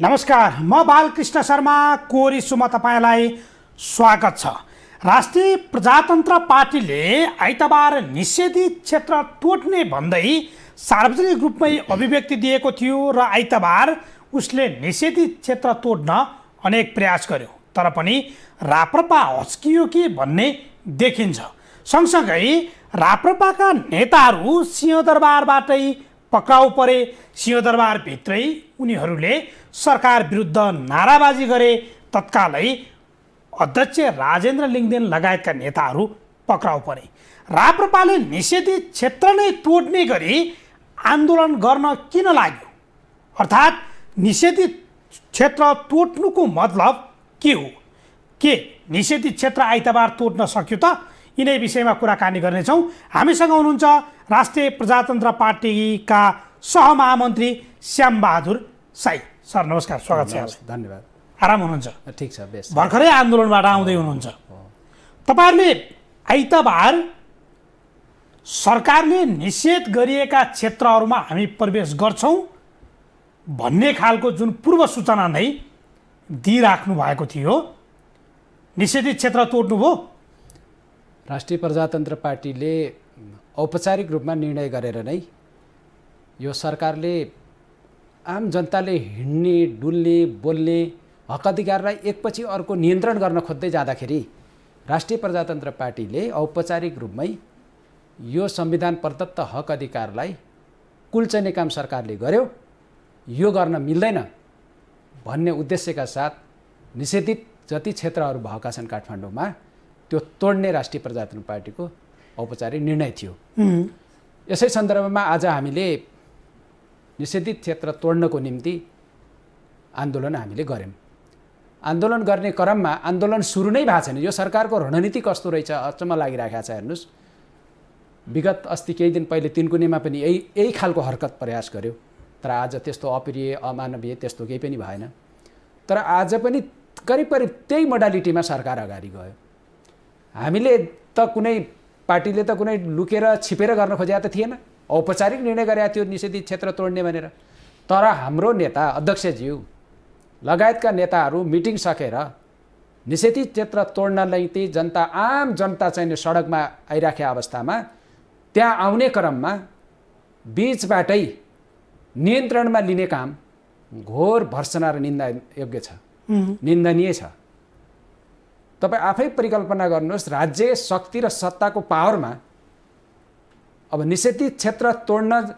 नमस्कार, म बालकृष्ण शर्मा कोरिसुमा तपाईलाई स्वागत छ। राष्ट्रिय प्रजातन्त्र पार्टीले आइतबार निषेधित क्षेत्र तोड्ने भन्दै सार्वजनिक रूपमै अभिव्यक्ति दिएको थियो र आइतबार उसले निषेधित क्षेत्र तोड्न अनेक प्रयास गर्यो, तर पनि राप्रपा हच्कियो कि भन्ने देखिन्छ। सँगसँगै राप्रपाका नेताहरू सिंहदरबारबाटै पक्राउ परे। सिंहदरबारभित्रै उनीहरूले सरकार विरुद्ध नाराबाजी गरे। तत्कालै अध्यक्ष राजेन्द्र लिङ्गदेन लगायतका नेताहरू पक्राउ परे। राप्रपाले निषेधित क्षेत्र नै तोड्ने गरी आन्दोलन गर्न किन लाग्यो, अर्थात् निषेधित क्षेत्र तोड्नुको मतलब के हो? के निषेधित क्षेत्र आइतबार तोड्न सक्यो त? यिनै विषयमा कुराकानी गर्नेछौँ। हामीसँग हुनुहुन्छ राष्ट्रिय प्रजातन्त्र पार्टीका सहमहामन्त्री श्यामबहादुर साई। सर नमस्कार, स्वागत छ। धन्यवाद। आराम हुनुहुन्छ? ठिक छ, बेस। भर्खरै आन्दोलनबाट आउँदै हुनुहुन्छ। तपाईहरुले आइतबार सरकारले निषेध गरिएका क्षेत्रहरूमा हामी प्रवेश गर्छौं भन्ने खालको जुन पूर्व सूचना नै दिइराख्नु भएको थियो, निषेधित क्षेत्र तोड्नुभयो। राष्ट्रिय प्रजातन्त्र पार्टीले औपचारिक रूपमा निर्णय गरेर नै यो सरकारले आम जनताले हिँड्ने, डुल्ने, बोल्ने हक अधिकारलाई एकपछि अर्को नियन्त्रण गर्न खोज्दै जाँदाखेरि राष्ट्रिय प्रजातन्त्र पार्टीले औपचारिक रूपमै यो संविधान प्रदत्त हक अधिकारलाई कुल्चने काम सरकारले गर्यो, यो गर्न मिल्दैन भन्ने उद्देश्यका साथ निषेधित जति क्षेत्रहरू भएका छन् काठमाडौँमा त्यो तोड्ने राष्ट्रिय प्रजातन्त्र पार्टीको औपचारिक निर्णय थियो। यसै सन्दर्भमा आज हामीले निषेधित क्षेत्र तोड्नको निम्ति आन्दोलन हामीले गर्यौं। आन्दोलन गर्ने क्रममा आन्दोलन सुरु नै भएको छैन। यो सरकारको रणनीति कस्तो रहेछ अचम्म लागिरहेको छ। हेर्नुस्, विगत अस्ति केही दिन पहिले तिनकुनेमा पनि यही खालको हरकत प्रयास गर्यो, तर आज त्यस्तो अप्रिय अमानवीय त्यस्तो केही पनि भएन। तर आज पनि करिब करिब त्यही मोडालिटीमा सरकार अगाडि गयो। हामीले त कुनै पार्टीले त कुनै लुकेर छिपेर गर्न खोजेको त थिएन, औपचारिक निर्णय गरेका थियो निषेधित क्षेत्र तोड्ने भनेर। तर हाम्रो नेता अध्यक्षज्यू लगायतका नेताहरू मिटिङ सकेर निषेधित क्षेत्र तोड्नलाई ती जनता आम जनता चाहिँ सडकमा आइराखेका अवस्थामा त्यहाँ आउने क्रममा बीचबाटै नियन्त्रणमा लिने काम घोर भर्त्सना र निन्दा योग्य छ, निन्दनीय छ। तपाईँ आफै परिकल्पना गर्नुहोस्, राज्य शक्ति र सत्ताको पावरमा अब निषेधित क्षेत्र तोड्न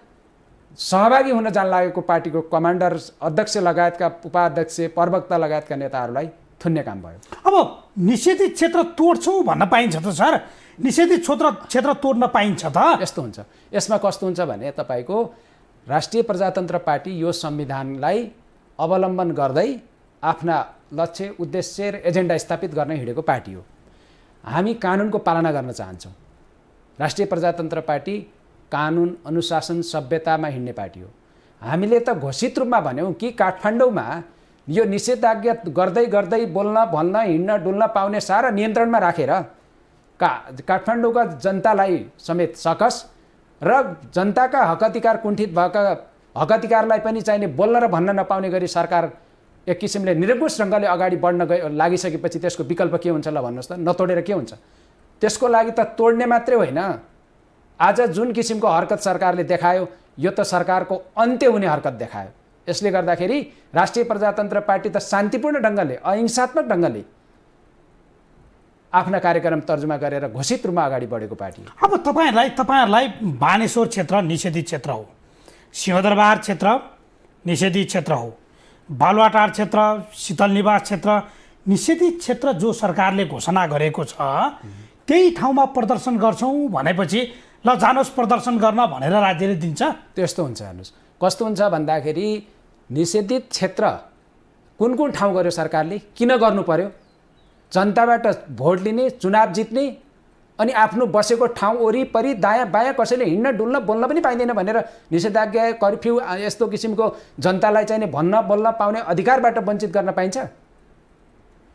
सहभागी हुन जान लागेको पार्टीको कमान्डर, अध्यक्ष लगायतका उपाध्यक्ष, प्रवक्ता लगायतका नेताहरूलाई थुन्ने काम भयो। अब निषेधित क्षेत्र तोड्छौँ भन्न पाइन्छ त सर? निषेधित क्षेत्र तोड्न पाइन्छ त? यस्तो हुन्छ। यसमा कस्तो हुन्छ भने तपाईँको राष्ट्रिय प्रजातन्त्र पार्टी यो संविधानलाई अवलम्बन गर्दै आफ्ना लक्ष्य, उद्देश्य र एजेन्डा स्थापित गर्न हिँडेको पार्टी हो। हामी कानुनको पालना गर्न चाहन्छौँ। राष्ट्रिय प्रजातन्त्र पार्टी कानुन, अनुशासन, सभ्यतामा हिँड्ने पार्टी हो। हामीले त घोषित रूपमा भन्यौँ कि काठमाडौँमा यो निषेधाज्ञा गर्दै गर्दै बोल्न, भन्न, हिँड्न, डुल्न पाउने सारा नियन्त्रणमा राखेर काठमाडौँका जनतालाई समेत सकस र जनताका हक अधिकार कुण्ठित भएका हक अधिकारलाई पनि चाहिने बोल्न र भन्न नपाउने गरी सरकार एक किसिमले निरङ्कुश ढङ्गले अगाडि बढ्न लागिसकेपछि त्यसको विकल्प के हुन्छ ल भन्नुहोस् त? नतोडेर के हुन्छ? त्यसको लागि त तोड्ने मात्रै होइन, आज जुन किसिमको हरकत सरकारले देखायो यो त सरकारको अन्त्य हुने हरकत देखायो। यसले गर्दाखेरि राष्ट्रिय प्रजातन्त्र पार्टी त शान्तिपूर्ण ढङ्गले, अहिंसात्मक ढङ्गले आफ्ना कार्यक्रम तर्जुमा गरेर घोषित रूपमा अगाडि बढेको पार्टी हो। अब तपाईहरुलाई बानेश्वर क्षेत्र निषेधित क्षेत्र हो, सिंहदरबार क्षेत्र निषेधित क्षेत्र हो, बालुवाटार क्षेत्र, शीतलनिवास क्षेत्र निषेधित क्षेत्र जो सरकारले घोषणा गरेको छ त्यही ठाउँमा प्रदर्शन गर्छौँ भनेपछि ल जानुहोस् प्रदर्शन गर्न भनेर राज्यले दिन्छ? त्यस्तो हुन्छ। हेर्नुहोस् कस्तो हुन्छ भन्दाखेरि निषेधित क्षेत्र कुन कुन ठाउँ गर्यो सरकारले, किन गर्नु पर्यो? जनताबाट भोट लिने, चुनाव जित्ने, अनि आफ्नो बसेको ठाउँ वरिपरि दायाँ बायाँ कसैले हिँड्न, डुल्न, बोल्न पनि पाइँदैन भनेर निषेधाज्ञा, कर्फ्यू यस्तो किसिमको जनतालाई चाहिँ भन्न, बोल्न पाउने अधिकारबाट वञ्चित गर्न पाइन्छ?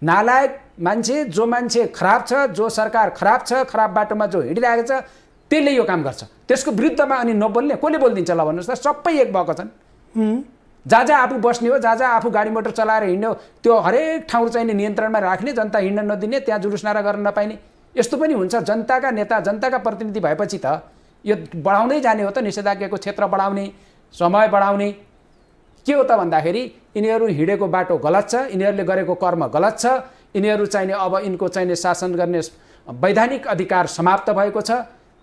नालायक मान्छे, जो मान्छे खराब छ, जो सरकार खराब छ, खराब बाटोमा जो हिँडिरहेको छ त्यसले यो काम गर्छ। त्यसको विरुद्धमा अनि नबोल्ने कसले बोलिदिन्छ ल भन्नुहोस् त? सबै एक भएको छन्। जहाँ जहाँ आफू बस्ने हो, जहाँ जहाँ आफू गाडी मोटर चलाएर हिँड्ने हो, त्यो हरेक ठाउँ चाहिँ नियन्त्रणमा राख्ने, जनता हिँड्न नदिने, त्यहाँ जुलुस नारा गर्न नपाइने, यस्तो पनि हुन्छ। जनताका नेता, जनताका प्रतिनिधि भएपछि त यो बढाउँदै जाने हो त, निषेधाज्ञाको क्षेत्र बढाउने, समय बढाउने। के हो त भन्दाखेरि यिनीहरू हिँडेको बाटो गलत छ, यिनीहरूले गरेको कर्म गलत छ, यिनीहरू चाहिने अब यिनको चाहिने शासन गर्ने वैधानिक अधिकार समाप्त भएको छ,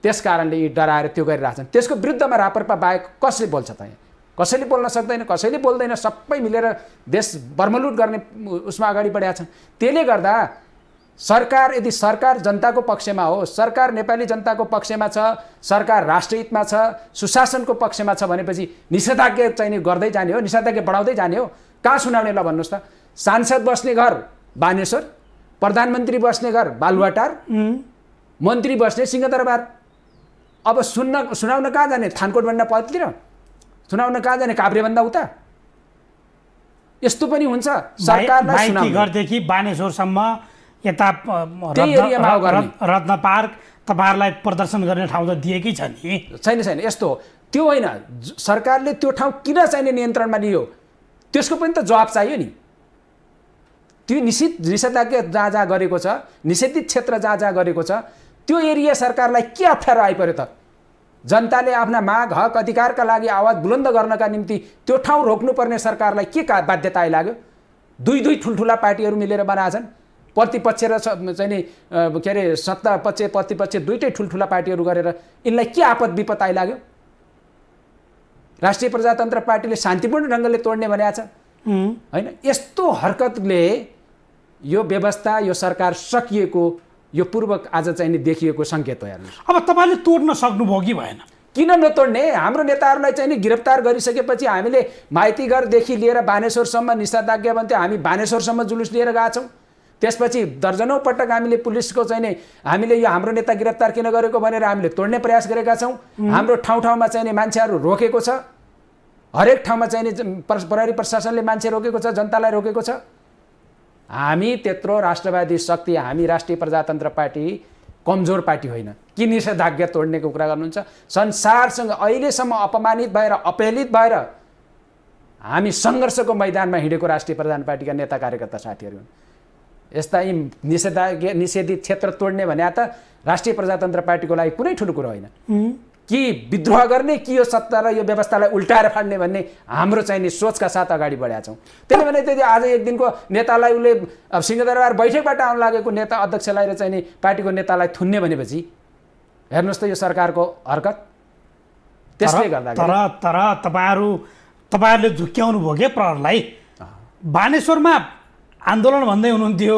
त्यस कारणले यी डराएर त्यो गरिरहेछन्। त्यसको विरुद्धमा राप्रपा बाहेक कसले बोल्छ त? यहाँ कसैले बोल्न सक्दैन, कसैले बोल्दैन, सबै मिलेर देश बर्मलुट गर्ने उसमा अगाडि बढेका छन्। त्यसले गर्दा सरकार, यदि सरकार जनताको पक्षमा हो, सरकार नेपाली जनताको पक्षमा छ, सरकार राष्ट्रहितमा छ, सुशासनको पक्षमा छ भनेपछि निषेधाज्ञा चाहिने गर्दै जाने हो, निषेधाज्ञा बढाउँदै जाने हो। कहाँ सुनाउने ल भन्नुहोस् त? सांसद बस्ने घर बानेश्वर, प्रधानमन्त्री बस्ने घर बालुवाटार, मन्त्री बस्ने सिंहदरबार। अब सुनाउन कहाँ जाने? थानकोटभन्दा पछितिर सुनाउन कहाँ जाने? काभ्रेभन्दा उता। यस्तो पनि हुन्छ। सरकारलाई माइती घरदेखि बानेश्वरसम्म यता रत्न पार्क तपाईँहरूलाई प्रदर्शन गर्ने ठाउँ त दिएकै छ नि? छैन छैन, यस्तो हो। त्यो होइन, सरकारले त्यो ठाउँ किन चाहिने नियन्त्रणमा लियो त्यसको पनि त जवाब चाहियो नि। त्यो निषेधाज्ञा जहाँ जहाँ गरेको छ, निषेधित क्षेत्र जहाँ जहाँ गरेको छ, त्यो एरिया सरकारलाई के अप्ठ्यारो आइपर्यो त? जनताले आफ्ना माग, हक, अधिकारका लागि आवाज बुलन्द गर्नका निम्ति त्यो ठाउँ रोक्नुपर्ने सरकारलाई के बाध्यता आइलाग्यो? दुई ठुल्ठुला पार्टीहरू मिलेर बनाएछन्, प्रतिपक्ष र चाहिँ नि के अरे सत्ता पक्ष प्रतिपक्ष दुईटै ठुल्ठुला पार्टीहरू गरेर यिनलाई के आपद विपद आइलाग्यो? राष्ट्रिय प्रजातन्त्र पार्टीले शान्तिपूर्ण ढङ्गले तोड्ने भनेको छ होइन? यस्तो हरकतले यो व्यवस्था, यो सरकार सकिएको यो पूर्व आज चाहिँ नि देखिएको सङ्केत हो। हेर्नुहोस्, अब तपाईँले तोड्न सक्नुभयो कि भएन? किन नतोड्ने? हाम्रो नेताहरूलाई चाहिँ नि गिरफ्तार गरिसकेपछि हामीले माइतीघरदेखि लिएर बानेश्वरसम्म निषेधाज्ञा भन्थ्यो, हामी बानेश्वरसम्म जुलुस लिएर गएका छौँ। त्यसपछि दर्जनौँ पटक हामीले पुलिसको चाहिँ नि हामीले यो हाम्रो नेता गिरफ्तार किन गरेको भनेर हामीले तोड्ने प्रयास गरेका छौँ। हाम्रो ठाउँ ठाउँमा चाहिँ नि मान्छेहरू रोकेको छ, हरेक ठाउँमा चाहिँ नि प्रहरी प्रशासनले मान्छे रोकेको छ, जनतालाई रोकेको छ। हामी त्यत्रो राष्ट्रवादी शक्ति, हामी राष्ट्रिय प्रजातन्त्र पार्टी कमजोर पार्टी होइन कि निषेधाज्ञा तोड्नेको कुरा गर्नुहुन्छ। संसारसँग अहिलेसम्म अपमानित भएर, अपहेलित भएर हामी सङ्घर्षको मैदानमा हिँडेको राष्ट्रिय प्रजातन्त्र पार्टीका नेता कार्यकर्ता साथीहरू हुन्। यस्ता यी निषेधित क्षेत्र तोड्ने भने त राष्ट्रिय प्रजातन्त्र पार्टीको लागि कुनै ठुलो कुरो होइन। कि विद्रोह गर्ने, कि यो सत्ता र यो व्यवस्थालाई उल्टाएर फाड्ने भन्ने हाम्रो चाहिँ नि सोचका साथ अगाडि बढेका छौँ। त्यसले भने त्यति आज एक दिनको नेतालाई उसले सिंहदरबार बैठकबाट आउन लागेको नेता अध्यक्षलाई र चाहिँ नि पार्टीको नेतालाई थुन्ने भनेपछि हेर्नुहोस् त यो सरकारको हरकत। त्यसले गर्दा तर तपाईँहरूले झुक्क्याउनु भयो के प्रहरलाई? बानेश्वरमा आन्दोलन भन्दै हुनुहुन्थ्यो,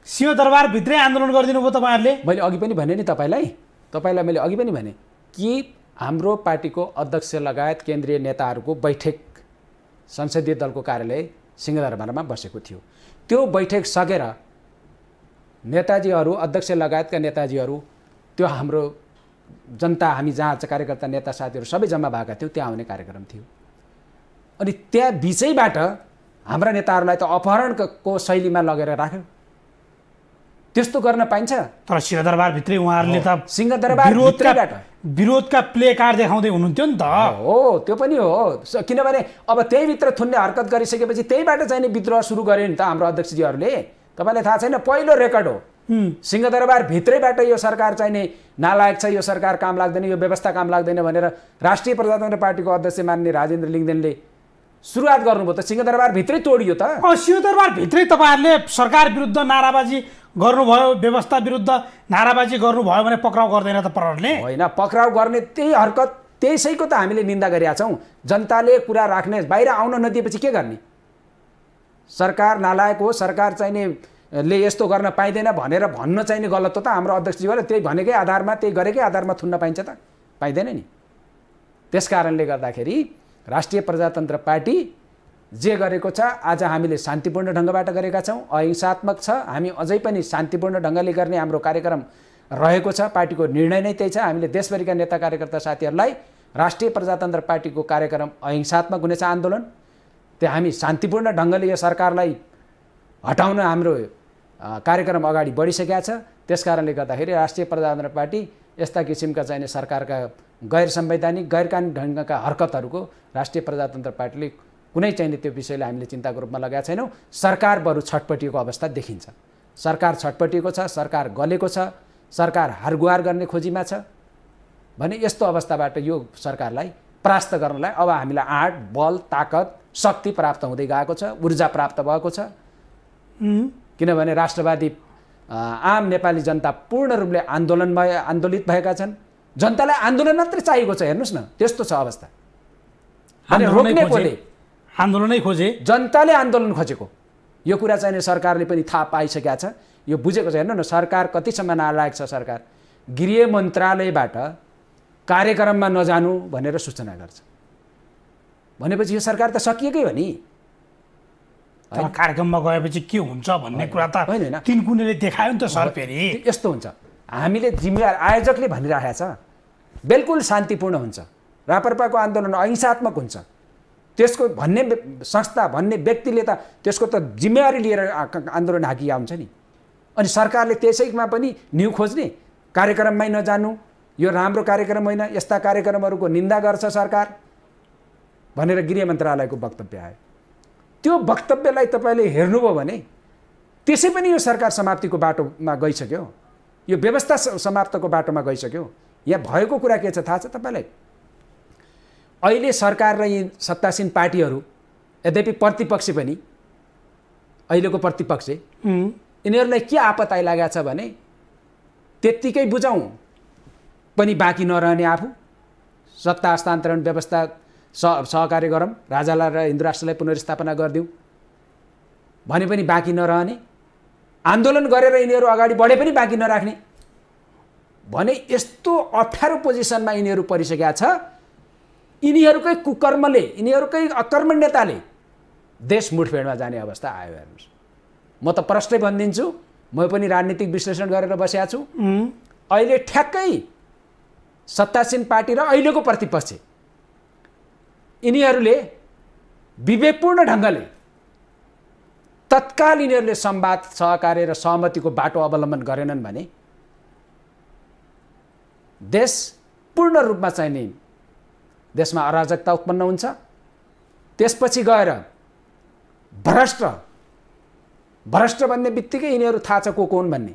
सिंहदरबारभित्रै आन्दोलन गरिदिनु भयो तपाईँहरूले। मैले अघि पनि भने नि तपाईँलाई मैले अघि पनि भने कि हाम्रो पार्टीको अध्यक्ष लगायत केन्द्रीय नेताहरूको बैठक संसदीय दलको कार्यालय सिंहदरबारमा बसेको थियो। त्यो बैठक सकेर नेताजीहरू, अध्यक्ष लगायतका नेताजीहरू, त्यो हाम्रो जनता, हामी जहाँ कार्यकर्ता नेता साथीहरू सबै जम्मा भएका थियौँ, त्यहाँ आउने कार्यक्रम थियो। अनि त्यहाँ बिचैबाट हाम्रा नेताहरूलाई त अपहरणको शैलीमा लगेर राख्यो। त्यस्तो गर्न पाइन्छ? तर सिंहदरबारभित्रै उहाँहरूले त सिंहदरबार विरोधका प्ले कार्ड देखाउँदै हुनुहुन्थ्यो नि त। हो, त्यो पनि हो। किनभने अब त्यहीभित्र थुन्ने हरकत गरिसकेपछि त्यहीबाट चाहिँ नि विद्रोह सुरु गर्यो नि त हाम्रो अध्यक्षजीहरूले। तपाईँलाई थाहा छैन? पहिलो रेकर्ड हो। सिंहदरबारभित्रैबाट यो सरकार चाहिँ नि नालायक छ, यो सरकार काम लाग्दैन, यो व्यवस्था काम लाग्दैन भनेर राष्ट्रिय प्रजातन्त्र पार्टीको अध्यक्ष माननीय राजेन्द्र लिङ्गदेनले सुरुवात गर्नुभयो। त सिंहदरबारभित्रै तोडियो त। सिंहदरबारभित्रै तपाईँहरूले सरकार विरुद्ध नाराबाजी गर्नुभयो, व्यवस्था विरुद्ध नाराबाजी गर्नुभयो भने पक्राउ गर्दैन त प्रहरले? होइन, पक्राउ गर्ने त्यही हरकत, त्यसैको त हामीले निन्दा गरेका छौँ। जनताले कुरा राख्ने, बाहिर आउन नदिएपछि के गर्ने? सरकार नालायक हो, सरकार चाहिँ नि ले यस्तो गर्न पाइँदैन भनेर भन्न चाहिँ नि गलत हो त? हाम्रो अध्यक्षजीले त्यही भनेकै आधारमा, त्यही गरेकै आधारमा थुन्न पाइन्छ त? पाइँदैन नि। त्यस कारणले गर्दाखेरि राष्ट्रिय प्रजातन्त्र पार्टी जे गरेको छ आज हामीले शान्तिपूर्ण ढङ्गबाट गरेका छौँ, अहिंसात्मक छ। हामी अझै पनि शान्तिपूर्ण ढङ्गले गर्ने हाम्रो कार्यक्रम रहेको छ। पार्टीको निर्णय नै त्यही छ। हामीले देशभरिका नेता कार्यकर्ता साथीहरूलाई राष्ट्रिय प्रजातन्त्र पार्टीको कार्यक्रम अहिंसात्मक हुनेछ आन्दोलन। त्यहाँ हामी शान्तिपूर्ण ढङ्गले यो सरकारलाई हटाउन हाम्रो कार्यक्रम अगाडि बढिसकेका छ। त्यसकारणले गर्दाखेरि राष्ट्रिय प्रजातन्त्र पार्टी यस्ता किसिमका चाहिने सरकारका गैर संवैधानिक, गैर कानुनी ढङ्गका हरकतहरूको राष्ट्रिय प्रजातन्त्र पार्टीले कुनै चाहिँ त्यो विषयलाई हामीले चिन्ताको रूपमा लगाएका छैनौँ। सरकार बरु छटपटिएको अवस्था देखिन्छ। सरकार छटपटिएको छ, सरकार गलेको छ, सरकार हारगुहार गर्ने खोजीमा छ भने यस्तो अवस्थाबाट यो सरकारलाई परास्त गर्नलाई अब हामीलाई आँट, बल, ताकत, शक्ति प्राप्त हुँदै गएको छ, ऊर्जा प्राप्त भएको छ। किनभने राष्ट्रवादी आम नेपाली जनता पूर्ण रूपले आन्दोलित भएका छन्। जनतालाई आन्दोलन मात्रै चाहिएको छ। हेर्नुहोस् न, त्यस्तो छ अवस्था। आन्दोलनै खोजे, जनताले आन्दोलन खोजेको यो कुरा चाहिँ सरकारले पनि थाहा पाइसकेका छ, यो बुझेको छ। हेर्नु न, सरकार कतिसम्म नालायक छ। सरकार गृह मन्त्रालयबाट कार्यक्रममा नजानु भनेर सूचना गर्छ भनेपछि यो सरकार त सकिएकै हो नि। तर कार्यक्रममा गएपछि के हुन्छ भन्ने कुरा त तिनकुनेले देखायो नि त सर। फेरि यस्तो हुन्छ, हामीले जिम्मेवार आयोजकले भनिरहेको छ बिल्कुल शान्तिपूर्ण हुन्छ, रापरपाको आन्दोलन अहिंसात्मक हुन्छ, त्यसको भन्ने संस्था भन्ने व्यक्तिले त त्यसको त जिम्मेवारी लिएर आन्दोलन हाकिया हुन्छ नि। अनि सरकारले त्यसैमा पनि न्यु खोज्ने, कार्यक्रममै नजानु, यो राम्रो कार्यक्रम होइन, यस्ता कार्यक्रमहरूको निन्दा गर्छ सरकार भनेर गृह मन्त्रालयको वक्तव्य आयो। त्यो वक्तव्यलाई तपाईँले हेर्नुभयो भने त्यसै पनि यो सरकार समाप्तिको बाटोमा गइसक्यो, यो व्यवस्था समाप्तको बाटोमा गइसक्यो। यहाँ भएको कुरा के छ थाहा छ तपाईँलाई? अहिले सरकार र यी सत्तासीन पार्टीहरू, यद्यपि प्रतिपक्ष पनि, अहिलेको प्रतिपक्ष, यिनीहरूलाई के आपत आइलागेको छ भने त्यत्तिकै बुझाउँ पनि बाँकी नरहने, आफू सत्ता हस्तान्तरण व्यवस्था सहकार्य गरौँ, राजालाई र हिन्दू राष्ट्रलाई पुनर्स्थापना गरिदिउँ भने पनि बाँकी नरहने, आन्दोलन गरेर यिनीहरू अगाडि बढे पनि बाँकी नराख्ने भने यस्तो अप्ठ्यारो पोजिसनमा यिनीहरू परिसकेका छ। यिनीहरूकै कुकर्मले, यिनीहरूकै अकर्मण्यताले देश मुठभेडमा जाने अवस्था आयो। हेर्नुहोस्, म त प्रष्टै भनिदिन्छु, म पनि राजनीतिक विश्लेषण गरेर बसेको छु। अहिले ठ्याक्कै सत्तासीन पार्टी र अहिलेको प्रतिपक्ष यिनीहरूले विवेकपूर्ण ढङ्गले तत्काल यिनीहरूले संवाद, सहकार्य र सहमतिको बाटो अवलम्बन गरेनन् भने देश पूर्ण रूपमा चाहिँ नि देशमा अराजकता उत्पन्न हुन्छ। त्यसपछि गएर भ्रष्ट भन्ने बित्तिकै यिनीहरू थाहा छ को हुन् भन्ने,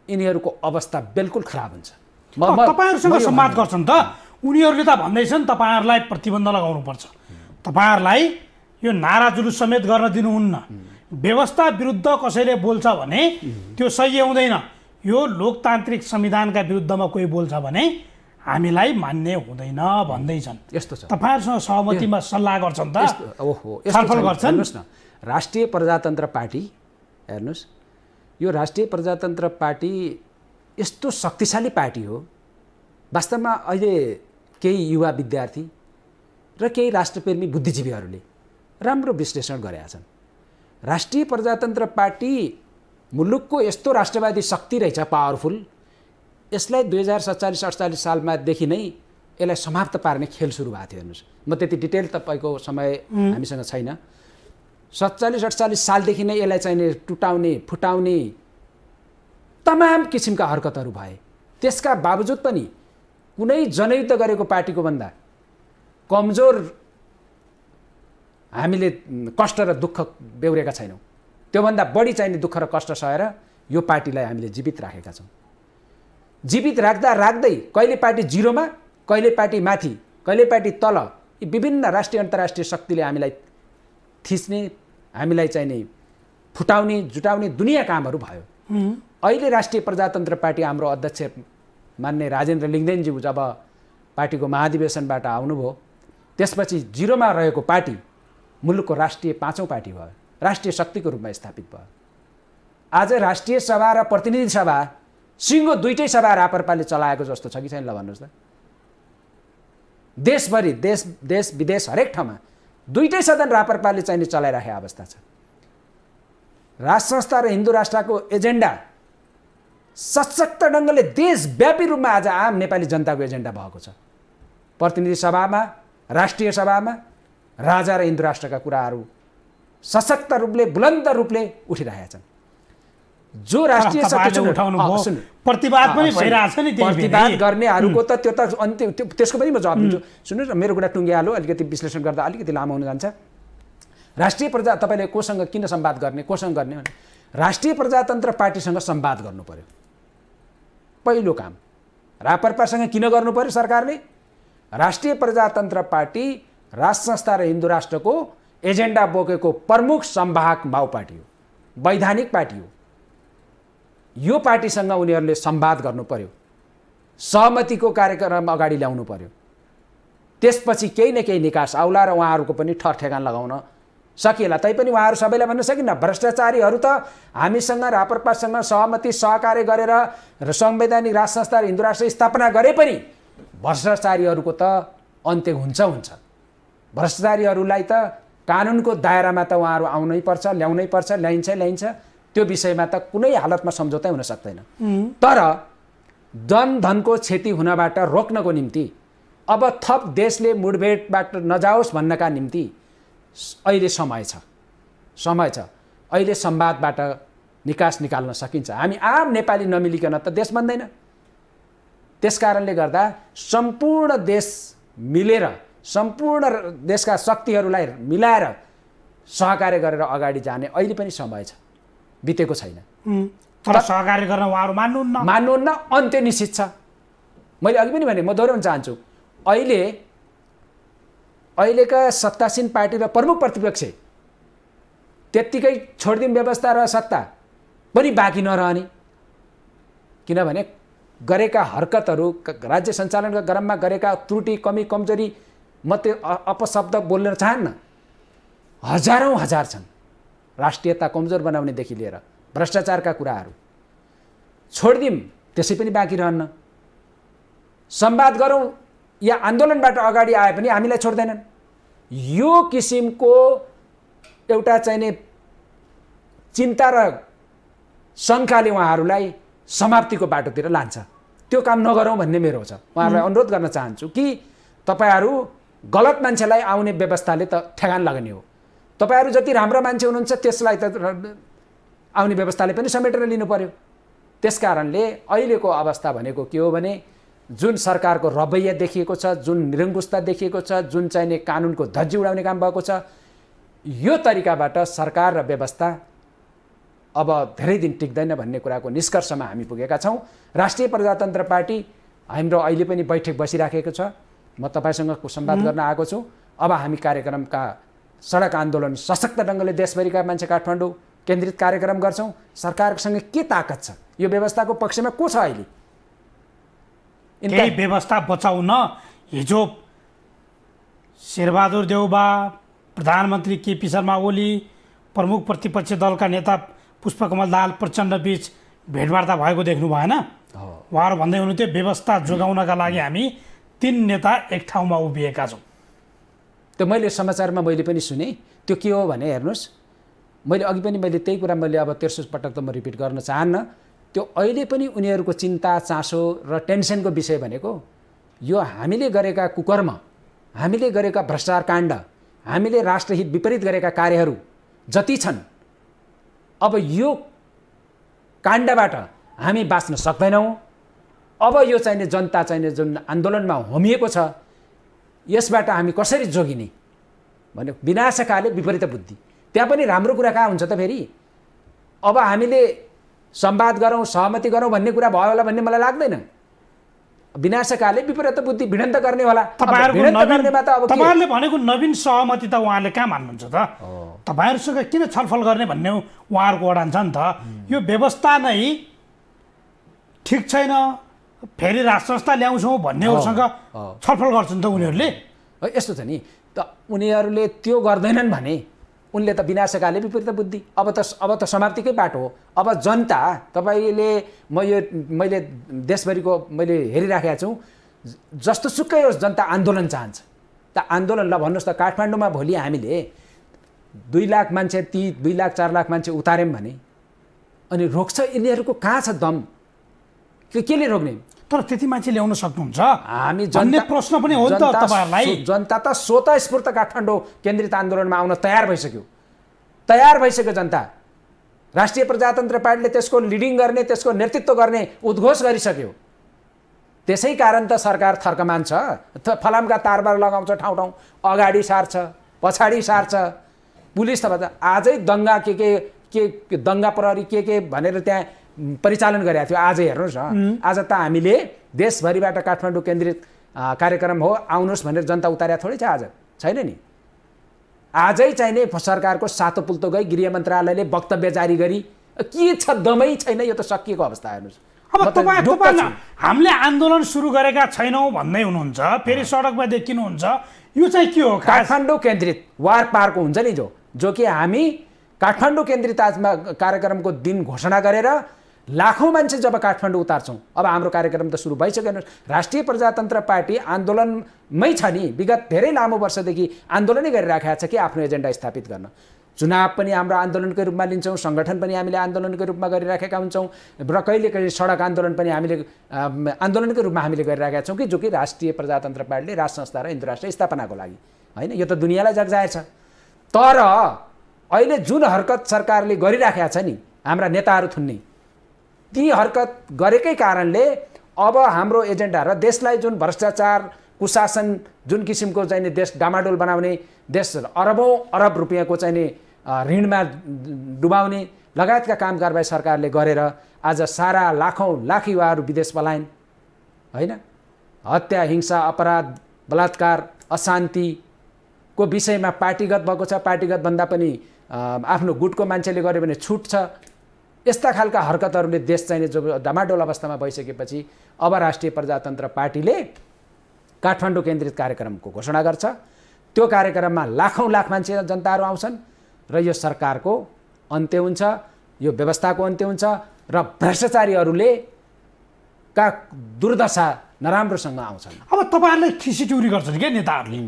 यिनीहरूको अवस्था बिल्कुल खराब हुन्छ। तपाईँहरूसँग संवाद गर्छन् त, उनीहरूले त भन्दैछन् तपाईँहरूलाई प्रतिबन्ध लगाउनुपर्छ, तपाईँहरूलाई यो नारा जुलुस समेत गर्न दिनुहुन्न, व्यवस्था विरुद्ध कसैले बोल्छ भने त्यो सही हुँदैन, यो लोकतान्त्रिक संविधानका विरुद्धमा कोही बोल्छ भने हामीलाई मान्ने हुँदैन भन्दैछन्। यस्तो छ, तपाईँहरूसँग सहमतिमा सल्लाह गर्छन् त? ओहो, छलफल गर्छन्? हेर्नुहोस् न, राष्ट्रिय प्रजातन्त्र पार्टी, हेर्नुहोस्, यो राष्ट्रिय प्रजातन्त्र पार्टी यस्तो शक्तिशाली पार्टी हो। वास्तवमा अहिले केही युवा विद्यार्थी र केही राष्ट्रप्रेमी बुद्धिजीवीहरूले राम्रो विश्लेषण गरेका छन्। राष्ट्रिय प्रजातन्त्र पार्टी मुलुकको यस्तो राष्ट्रवादी शक्ति रहेछ, पावरफुल, यसलाई 2047-48 सालमादेखि नै यसलाई समाप्त पार्ने खेल सुरु भएको थियो। हेर्नुहोस्, म त्यति डिटेल तपाईँको समय हामीसँग छैन। 47-48 सालदेखि नै यसलाई चाहिँ टुटाउने, फुटाउने तमाम किसिमका हरकतहरू भए। त्यसका बावजुद पनि कुनै जनयुद्ध गरेको पार्टीको भन्दा कमजोर हामीले कष्ट र दुःख बेहोरेका छैनौँ। त्योभन्दा बढी चाहिने दुःख र कष्ट सहेर यो पार्टीलाई हामीले जीवित राखेका छौँ। जीवित राख्दा राख्दै कहिले पार्टी जिरोमा, कहिले पार्टी माथि, कहिले पार्टी तल, यी विभिन्न राष्ट्रिय अन्तर्राष्ट्रिय शक्तिले हामीलाई थिच्ने, हामीलाई चाहिने फुटाउने, जुटाउने दुनियाँ कामहरू भयो। अहिले राष्ट्रिय प्रजातन्त्र पार्टी हाम्रो अध्यक्ष मान्य राजेन्द्र लिङ्गदेनज्यू जब पार्टीको महाधिवेशनबाट आउनुभयो, त्यसपछि जिरोमा रहेको पार्टी मुलुकको राष्ट्रिय 5औं पार्टी भयो, राष्ट्रिय शक्तिको रूपमा स्थापित भयो। आज राष्ट्रिय सभा र प्रतिनिधि सभा सिङ्गो दुईटै सभा रापरपाले चलाएको जस्तो छ कि छैन? ल भन्नुहोस् त। देशभरि, देश विदेश हरेक ठाउँमा दुईटै सदन रापरपाले चाहिँ चलाइराखेको अवस्था छ। राष्ट्र संस्था र हिन्दू राष्ट्रको एजेन्डा सशक्त ढङ्गले देशव्यापी रूपमा आज आम नेपाली जनताको एजेन्डा भएको छ। प्रतिनिधि सभामा, राष्ट्रिय सभामा राजा र हिन्दू राष्ट्रका कुराहरू सशक्त रूपले, बुलन्द रूपले उठिरहेका छन्। जो राष्ट्रिय प्रतिवाद पनि भइरहेछ नि, प्रतिवाद गर्नेहरूको त त्यो त अन्त्य त्यसको पनि म जवाब दिन्छु। सुन्नुहोस् न, मेरो कुरा टुङ्गिहाल्यो, अलिकति विश्लेषण गर्दा अलिकति लामो हुन जान्छ। राष्ट्रिय प्रजा तपाईँले कोसँग किन संवाद गर्ने, कोसँग गर्ने भने राष्ट्रिय प्रजातन्त्र पार्टीसँग संवाद गर्नु पर्यो। पहिलो काम राप्रपासँग किन गर्नु पर्यो? सरकारले राष्ट्रिय प्रजातन्त्र पार्टी राष्ट्र संस्था र हिन्दू राष्ट्रको एजेन्डा बोकेको प्रमुख संवाहक माओ पार्टी हो, वैधानिक पार्टी हो। यो पार्टीसँग उनीहरूले संवाद गर्नु पर्यो, सहमतिको कार्यक्रम अगाडि ल्याउनु पर्यो। त्यसपछि केही न केही निकास आउला र उहाँहरूको पनि ठरठेगान लगाउन सकिएला। तैपनि उहाँहरू सबैलाई भन्न सकिन्न। भ्रष्टाचारीहरू त हामीसँग राप्रपासँग सहमति सहकार्य गरेर र संवैधानिक राष्ट्र संस्था र हिन्दू राष्ट्र स्थापना गरे पनि भ्रष्टाचारीहरूको त अन्त्य हुन्छ। भ्रष्टाचारीहरूलाई त कानुनको दायरामा त उहाँहरू आउनै पर्छ, ल्याउनै पर्छ, ल्याइन्छ। त्यो विषयमा त कुनै हालतमा सम्झौतै हुन सक्दैन। तर जनधनको क्षति हुनबाट रोक्नको निम्ति अब थप देशले मुठभेडबाट नजाओस् भन्नका निम्ति अहिले समय छ। अहिले संवादबाट निकास निकाल्न सकिन्छ। हामी आम नेपाली नमिलिकन त देश बन्दैन। त्यसकारणले गर्दा सम्पूर्ण देश मिलेर, सम्पूर्ण देशका शक्तिहरूलाई मिलाएर सहकार्य गरेर अगाडि जाने अहिले पनि समय छ, बितेको छैन। तर सहकार्य गर्न उहाँहरू मान्नुहुन्न, अन्त्य निश्चित छ। मैले अघि पनि भने, म दोहोऱ्याउन चाहन्छु, अहिलेका सत्तासीन पार्टी र प्रमुख प्रतिपक्ष त्यत्तिकै छोडिदिम व्यवस्था र सत्ता पनि बाँकी नरहने। किनभने गरेका हरकतहरू, राज्य सञ्चालनका क्रममा गरेका त्रुटि, कमी, कमजोरी म त्यो अपशब्द बोल्न चाहन्न। हजार छन्। राष्ट्रियता कमजोर बनाउनेदेखि लिएर भ्रष्टाचारका कुराहरू छोडिदिम, त्यसै पनि बाँकी रहन्न। संवाद गरौँ या आन्दोलनबाट अगाडि आए पनि हामीलाई छोड्दैनन्। यो किसिमको एउटा चाहिने चिन्ता र शङ्काले उहाँहरूलाई समाप्तिको बाटोतिर लान्छ। त्यो काम नगरौँ भन्ने मेरो छ। उहाँहरूलाई अनुरोध गर्न चाहन्छु कि तपाईँहरू गलत मान्छेलाई आउने व्यवस्थाले त ठेगान लाग्ने हो। तपाईँहरू जति राम्रो मान्छे हुनुहुन्छ त्यसलाई त आउने व्यवस्थाले पनि समेटेर लिनु पर्यो। त्यसकारणले अहिलेको अवस्था भनेको के हो भने जुन सरकारको रवैया देखिएको छ, जुन निरङ्कुशता देखिएको छ, जुन चाहिने कानुनको धज्जी उडाउने काम भएको छ, यो तरिकाबाट सरकार र व्यवस्था अब धेरै दिन टिक्दैन भन्ने कुराको निष्कर्षमा हामी पुगेका छौँ। राष्ट्रिय प्रजातन्त्र पार्टी हाम्रो अहिले पनि बैठक बसिराखेको छ। म तपाईँसँग संवाद गर्न आएको छु। अब हामी कार्यक्रमका सडक आन्दोलन सशक्त ढङ्गले देशभरिका मान्छे काठमाडौँ केन्द्रित कार्यक्रम गर्छौँ। सरकारसँग के ताकत छ, यो व्यवस्थाको पक्षमा को छ अहिले? केही व्यवस्था बचाउन हिजो शेरबहादुर देउबा, प्रधानमन्त्री केपी शर्मा ओली, प्रमुख प्रतिपक्षी दलका नेता पुष्पकमल दाहाल प्रचण्ड बीच भेटवार्ता भएको देख्नु भएन? उहाँहरू भन्दै हुनुहुन्थ्यो व्यवस्था जोगाउनका लागि हामी 3 नेता एक ठाउँमा उभिएका छौँ। त्यो मैले समाचारमा मैले पनि सुने। त्यो के हो भने हेर्नुहोस्, मैले अघि पनि त्यही कुरा अब तेर्सो पटक त म रिपिट गर्न चाहन्न। त्यो अहिले पनि उनीहरूको चिन्ता, चासो र टेन्सनको विषय भनेको यो हामीले गरेका कुकर्म, हामीले गरेका भ्रष्टाचार काण्ड, हामीले राष्ट्रहित विपरीत गरेका कार्यहरू जति छन्, अब यो काण्डबाट हामी बाँच्न सक्दैनौँ। अब यो चाहिने जनता चाहिने जुन आन्दोलनमा होमिएको छ, यसबाट हामी कसरी जोगिने भन्यो। विनाशकाले विपरीत बुद्धि। त्यहाँ पनि राम्रो कुरा कहाँ हुन्छ त फेरि? अब हामीले संवाद गरौँ, सहमति गरौँ भन्ने कुरा भयो होला भन्ने मलाई लाग्दैन। विनाशकाले विपरीत बुद्धि भिडन्त गर्ने होला। तपाईँहरूले भनेको नवीन सहमति त उहाँले कहाँ मान्नुहुन्छ त? तपाईँहरूसँग किन छलफल गर्ने भन्ने उहाँहरूको अडान छ नि त। यो व्यवस्था नै ठिक छैन, फेरि राष्ट्र संस्था ल्याउँछौँ भन्नेहरूसँग छलफल गर्छन् त उनीहरूले। यस्तो छ नि त, उनीहरूले त्यो गर्दैनन् भने उनले त विनाशकाले विपरीत बुद्धि। अब त समाप्तिकै बाटो हो। अब जनता, तपाईँले मैले देशभरिको मैले हेरिराखेका छु, जस्तो सुकै होस् जनता आन्दोलन चाहन्छ। त आन्दोलन ल भन्नुहोस् त, काठमाडौँमा भोलि हामीले 2 लाख मान्छे, 2 लाख 4 लाख मान्छे उतार्यौँ भने अनि रोक्छ यिनीहरूको कहाँ छ दम? केले रोक्ने? तर त्यति मान्छे ल्याउन सक्नुहुन्छ हामी? भन्ने प्रश्न पनि हो नि त तपाईँहरूलाई। जनता त स्वतःस्फूर्त काठमाडौँ केन्द्रित आन्दोलनमा आउन तयार भइसक्यो जनता। राष्ट्रिय प्रजातन्त्र पार्टीले त्यसको लिडिङ गर्ने, त्यसको नेतृत्व गर्ने उद्घोष गरिसक्यो। त्यसै कारण त सरकार थर्कमान छ। फलामका तारबार लगाउँछ, ठाउँ ठाउँ अगाडि सार्छ, पछाडि सार्छ। पुलिस त भन्छ आजै दङ्गा के दङ्गा प्रहरी के भनेर त्यहाँ परिचालन गरेको थियो। आजै हेर्नुहोस् न, आज त हामीले देशभरिबाट काठमाडौँ केन्द्रित कार्यक्रम हो, आउनुहोस् भनेर जनता उतारेको थोरै छ। आज छैन नि। आजै चाहिँ नै सरकारको सातो पुल्तो गई गृह मन्त्रालयले वक्तव्य जारी गरी के छ, दमै छैन। यो त सकिएको अवस्था हेर्नुहोस्। अब तपाईँ हामीले आन्दोलन सुरु गरेका छैनौँ भन्दै हुनुहुन्छ, फेरि सडकमा देखिनुहुन्छ। यो चाहिँ के हो? काठमाडौँ केन्द्रित वार पारको हुन्छ नि, जो कि हामी काठमाडौँ केन्द्रित आजमा कार्यक्रमको दिन घोषणा गरेर लाखौँ मान्छे जब काठमाडौँ उतार्छौँ। अब हाम्रो कार्यक्रम त सुरु भइसक्यो। राष्ट्रिय प्रजातन्त्र पार्टी आन्दोलनमै छ नि। विगत धेरै लामो वर्षदेखि आन्दोलनै गरिराखेको छ कि आफ्नो एजेन्डा स्थापित गर्न। चुनाव पनि हाम्रो आन्दोलनकै रूपमा लिन्छौँ, सङ्गठन पनि हामीले आन्दोलनकै रूपमा गरिराखेका हुन्छौँ, र कहिले कहिले सडक आन्दोलन पनि हामीले आन्दोलनकै रूपमा हामीले गरिराखेका छौँ कि जो कि राष्ट्रिय प्रजातन्त्र पार्टीले राष्ट्र संस्था र हिन्दू राष्ट्र स्थापनाको लागि होइन। यो त दुनियाँलाई जगजाहेर छ। तर अहिले जुन हरकत सरकारले गरिराखेका छ नि हाम्रा नेताहरू थुन्ने, ती हरकत गरेकै कारणले अब हाम्रो एजेन्डा र देशलाई जुन भ्रष्टाचार कुशासन जुन किसिमको चाहिँ देश डामाडोल बनाउने, देश अरबौँ अरब रुपियाँको चाहिँ ऋणमा डुबाउने लगायतका काम कारबाही सरकारले गरेर आज सारा लाखौँ लाख युवाहरू विदेश पलायन होइन। हत्या, हिंसा, अपराध, बलात्कार, अशान्तिको विषयमा पार्टीगत भएको छ। पार्टीगत भन्दा पनि आफ्नो गुटको मान्छेले गर्यो भने छुट छ। यस्ता खालका हरकतहरूले देश चाहिँ जो डामाडोल अवस्थामा भइसकेपछि अब राष्ट्रिय प्रजातन्त्र पार्टीले काठमाडौँ केन्द्रित कार्यक्रमको घोषणा गर्छ। त्यो कार्यक्रममा लाखौँ लाख मान्छे जनताहरू आउँछन् र यो सरकारको अन्त्य हुन्छ, यो व्यवस्थाको अन्त्य हुन्छ र भ्रष्टाचारीहरूले का दुर्दशा नराम्रोसँग आउँछन्। अब तपाईँहरूले खिसिटुरी गर्छन् क्या नेताहरूले,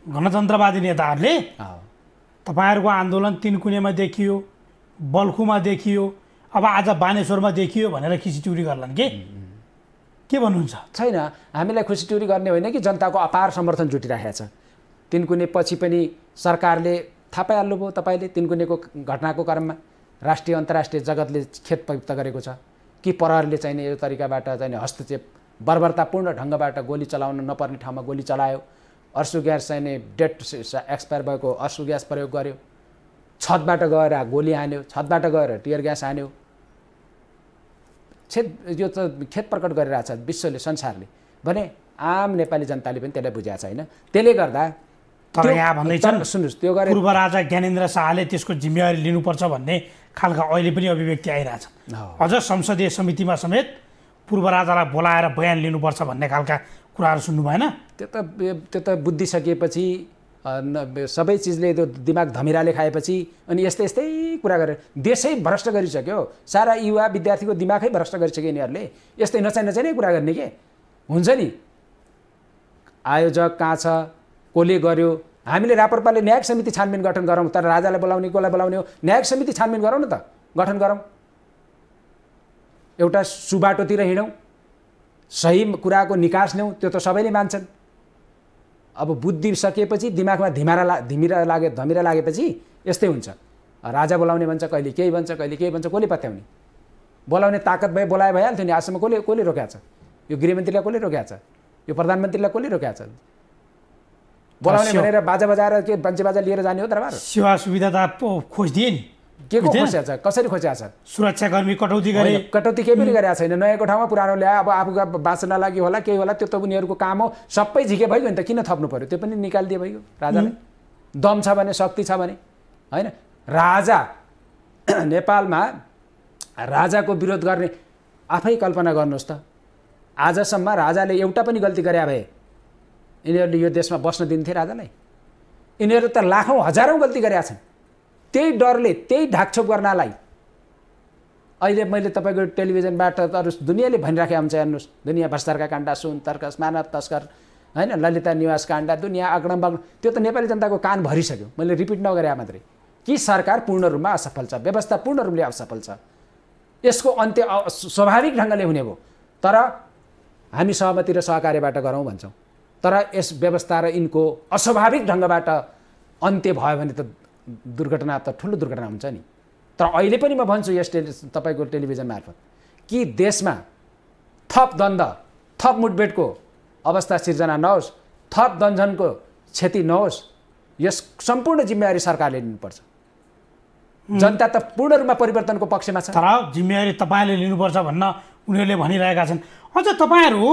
गणतन्त्रवादी नेताहरूले। तपाईँहरूको आन्दोलन तिनकुनेमा देखियो, बल्खुमा देखियो, अब आज बानेश्वरमा देखियो भनेर खिसिटुरी गर्लान् के भन्नुहुन्छ? छैन, हामीलाई खुसीटुरी गर्ने होइन कि जनताको अपार समर्थन जुटिरहेको छ। तिनकुने पछि पनि सरकारले थाहा पाइहाल्नुभयो तपाईँले, तिनकुनेको घटनाको क्रममा राष्ट्रिय अन्तर्राष्ट्रिय जगतले खेद व्यक्त गरेको छ कि प्रहरीले चाहिँ यो तरिकाबाट चाहिँ हस्तक्षेप बर्बरतापूर्ण ढङ्गबाट गोली चलाउन नपर्ने ठाउँमा गोली चलायो। अर्सु ग्यास चाहिँ डेट एक्सपायर भएको अर्सु ग्यास प्रयोग गर्यो, छतबाट गएर गोली हान्यो, छतबाट गएर टियर ग्यास हान्यो। यो त खेद प्रकट गरिरहेछ विश्वले, संसारले भने आम नेपाली जनताले पनि त्यसलाई बुझाएको छैन। त्यसले गर्दा तर यहाँ भन्दैछन् सुन्नुहोस्, त्यो गरे पूर्व राजा ज्ञानेन्द्र शाहले त्यसको जिम्मेवारी लिनुपर्छ भन्ने खालका अहिले पनि अभिव्यक्ति आइरहेछ। अझ संसदीय समितिमा समेत पूर्व राजालाई बोलाएर बयान लिनुपर्छ भन्ने खालका कुराहरू सुन्नु भएन? त्यो त बुद्धि सकिएपछि सबै चिजले त्यो दिमाग धमिराले खाएपछि अनि यस्तै यस्तै कुरा गरेर देशै भ्रष्ट गरिसक्यो। सारा युवा विद्यार्थीको दिमागै भ्रष्ट गरिसक्यो यिनीहरूले। यस्तै नचाहिने कुरा गर्ने के हुन्छ नि। आयोजक कहाँ छ, कसले गर्यो? हामीले राप्रपाले न्यायिक समिति छानबिन गठन गरौँ, तर राजालाई बोलाउने कसलाई बोलाउने हो? न्यायिक समिति छानबिन गरौँ न त, गठन गरौँ, एउटा सुबाटोतिर हिँडौँ, सही कुराको निकास ल्याउँ। त्यो त सबैले मान्छन्। अब बुद्धि सकिएपछि दिमागमा धमिरा लागेपछि यस्तै हुन्छ। राजा बोलाउने भन्छ, कहिले केही भन्छ, कहिले केही भन्छ, कसले पत्याउने? बोलाउने ताकत भए बोलाए भइहाल्थ्यो नि। आजसम्म कसले रोकेको छ? यो गृहमन्त्रीलाई कसले रोकेको छ? यो प्रधानमन्त्रीलाई कसले रोकेको छ? बोलाउने भनेर बाजा बजाएर के बन्चे बाजा लिएर जाने हो दरबार? सेवा सुविधा त खोजिदिए नि। के को खोजिएको छ? कसरी खोजिएको छ? सुरक्षाकर्मी कटौती गरे? कटौती केही पनि गरेको छैन। नयाँको ठाउँमा पुरानो ल्यायो। अब आफूका बाँच्न लागि होला केही होला, त्यो त उनीहरूको काम हो। सबै झिके भइगयो नि त, किन थप्नु पर्यो? त्यो पनि निकालिदिए भइगयो। राजालाई दम छ भने, शक्ति छ भने होइन। राजा नेपालमा राजाको विरोध गर्ने आफै कल्पना गर्नुहोस् त। आजसम्म राजाले एउटा पनि गल्ती गरे भए यिनीहरूले यो देशमा बस्न दिन्थे राजालाई? यिनीहरू त लाखौँ हजारौँ गल्ती गरेका छन्। त्यही डरले, त्यही ढाकछोप गर्नलाई अहिले मैले तपाईँको टेलिभिजनबाट अरू दुनियाँले भनिराखेको हुन्छ। हेर्नुहोस्, दुनियाँ भ्रष्टाचारका काण्ड, सुन तर्कस, मानव तस्कर होइन, ललिता निवास काण्ड, दुनियाँ अग्रम बग्न, त्यो त नेपाली जनताको कान भरिसक्यो। मैले रिपिट नगरे मात्रै कि सरकार पूर्ण रूपमा असफल छ, व्यवस्था पूर्ण रूपले असफल छ। यसको अन्त्य स्वाभाविक ढङ्गले हुने भयो, तर हामी सहमति र सहकार्यबाट गरौँ भन्छौँ। तर यस व्यवस्था र यिनको अस्वाभाविक ढङ्गबाट अन्त्य भयो भने त दुर्घटना त ठुलो दुर्घटना हुन्छ नि। तर अहिले पनि म भन्छु यस तपाईँको टेलिभिजन मार्फत कि देशमा थप द्वन्द थप मुठभेडको अवस्था सिर्जना नहोस्, थप दञ्जनको क्षति नहोस्, यस सम्पूर्ण जिम्मेवारी सरकारले लिनुपर्छ। जनता त पूर्ण रूपमा परिवर्तनको पक्षमा छ, तर जिम्मेवारी तपाईँले लिनुपर्छ भन्न उनीहरूले भनिरहेका छन्। अझ तपाईँहरू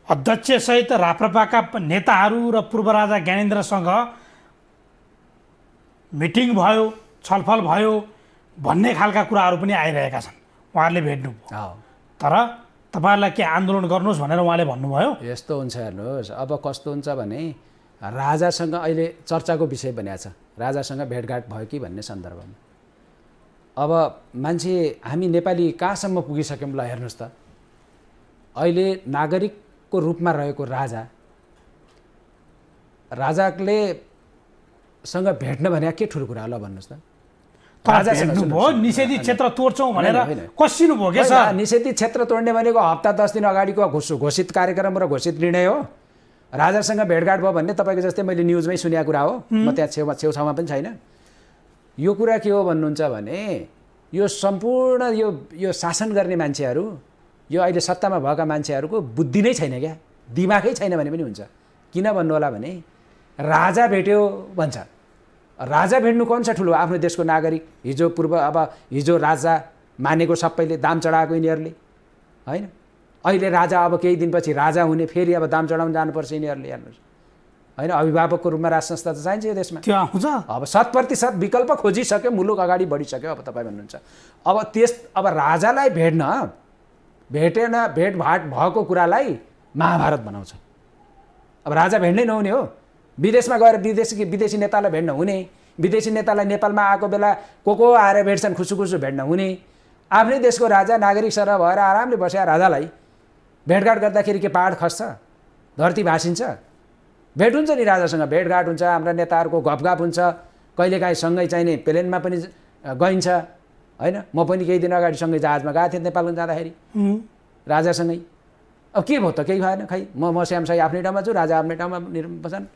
अध्यक्षसहित राप्रपाका नेताहरू र पूर्व राजा ज्ञानेन्द्रसँग मिटिङ भयो, छलफल भयो भन्ने खालका कुराहरू पनि आइरहेका छन्। उहाँहरूले भेट्नु, तर तपाईँहरूलाई के आन्दोलन गर्नुहोस् भनेर उहाँले भन्नुभयो? यस्तो हुन्छ, हेर्नुहोस् अब कस्तो हुन्छ भने राजासँग अहिले चर्चाको विषय बनिएको छ, राजासँग भेटघाट भयो कि भन्ने सन्दर्भमा। अब मान्छे हामी नेपाली कहाँसम्म पुगिसक्यौँ ल हेर्नुहोस् त। अहिले नागरिकको रूपमा रहेको राजाले सँग भेट्न भने के ठुलो कुरा ल भन्नुहोस् त। निषेधित क्षेत्र तोड्छौँ भनेर कसिनु भयो के सर? निषेधित क्षेत्र तोड्ने भनेको हप्ता 10 दिन अगाडिको घोषित कार्यक्रम र घोषित निर्णय हो। राजासँग भेटघाट भयो भन्ने तपाईँको जस्तै मैले न्युजमै सुनेको कुरा हो, म त्यहाँ छेउछाउमा पनि छैन। यो कुरा के हो भन्नुहुन्छ भने यो सम्पूर्ण यो शासन गर्ने मान्छेहरू, यो अहिले सत्तामा भएका मान्छेहरूको बुद्धि नै छैन क्या, दिमागै छैन भने पनि हुन्छ। किन भन्नु होला भने राजा भेट्यो भन्छ, राजा भेट्नु कौन छ ठुलो? आफ्नो देशको नागरिक, हिजो राजा मानेको सबैले दाम चढाएको यिनीहरूले होइन। अहिले राजा अब केही दिनपछि राजा हुने, फेरि अब दाम चढाउन जानुपर्छ यिनीहरूले, हेर्नुहोस् होइन। अभिभावकको रूपमा राज संस्था त चाहिन्छ यो देशमा। त्यो आउँछ अब 100% विकल्प खोजिसक्यो, मुलुक अगाडि बढिसक्यो। अब तपाईँ भन्नुहुन्छ अब राजालाई भेटभाट भएको कुरालाई महाभारत बनाउँछ। अब राजा भेट्नै नहुने हो, विदेशमा गएर विदेशी नेतालाई भेट्न हुने, विदेशी नेतालाई नेपालमा आएको बेला को आएर भेट्छन्, खुसुखुसु भेट्न हुने। आफ्नै देशको राजा नागरिक सरह भएर आरामले बसेर राजालाई भेटघाट गर्दाखेरि के पहाड खस्छ, धरती भाँसिन्छ? भेट हुन्छ नि, राजासँग भेटघाट हुन्छ, हाम्रा नेताहरूको गफगाफ हुन्छ, कहिलेकाहीँ सँगै चाहिने प्लेनमा पनि गइन्छ होइन। म पनि केही दिन अगाडि सँगै जहाजमा गएको थिएँ नेपाल जाँदाखेरि राजासँगै। अब के भयो त? केही भएन, खै म श्यामसाई आफ्नै ठाउँमा छु, राजा आफ्नै ठाउँमा बस्छन्।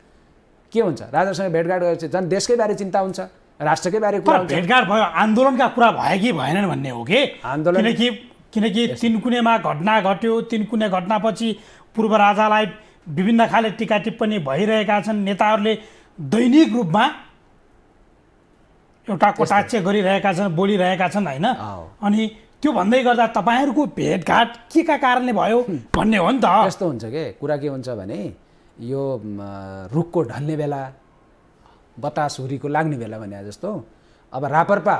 के हुन्छ? राजासँग भेटघाट गरेपछि झन् देशकै बारे चिन्ता हुन्छ, राष्ट्रकै बारे कुरा हुन्छ। भेटघाट भयो, आन्दोलनका कुरा भयो कि भएनन् भन्ने हो कि आन्दोलन। किनकि तिनकुनेमा घटना घट्यो, तिनकुने घटनापछि पूर्व राजालाई विभिन्न खाले टिका टिप्पणी भइरहेका छन्, नेताहरूले दैनिक रूपमा एउटा कटाक्ष गरिरहेका छन्, बोलिरहेका छन् होइन। अनि त्यो भन्दै गर्दा तपाईँहरूको भेटघाट के का कारणले भयो भन्ने हो नि त। यस्तो हुन्छ के कुरा, के हुन्छ भने यो रुखको ढल्ने बेला, बतास हुरीको लाग्ने बेला भने जस्तो अब रापरपा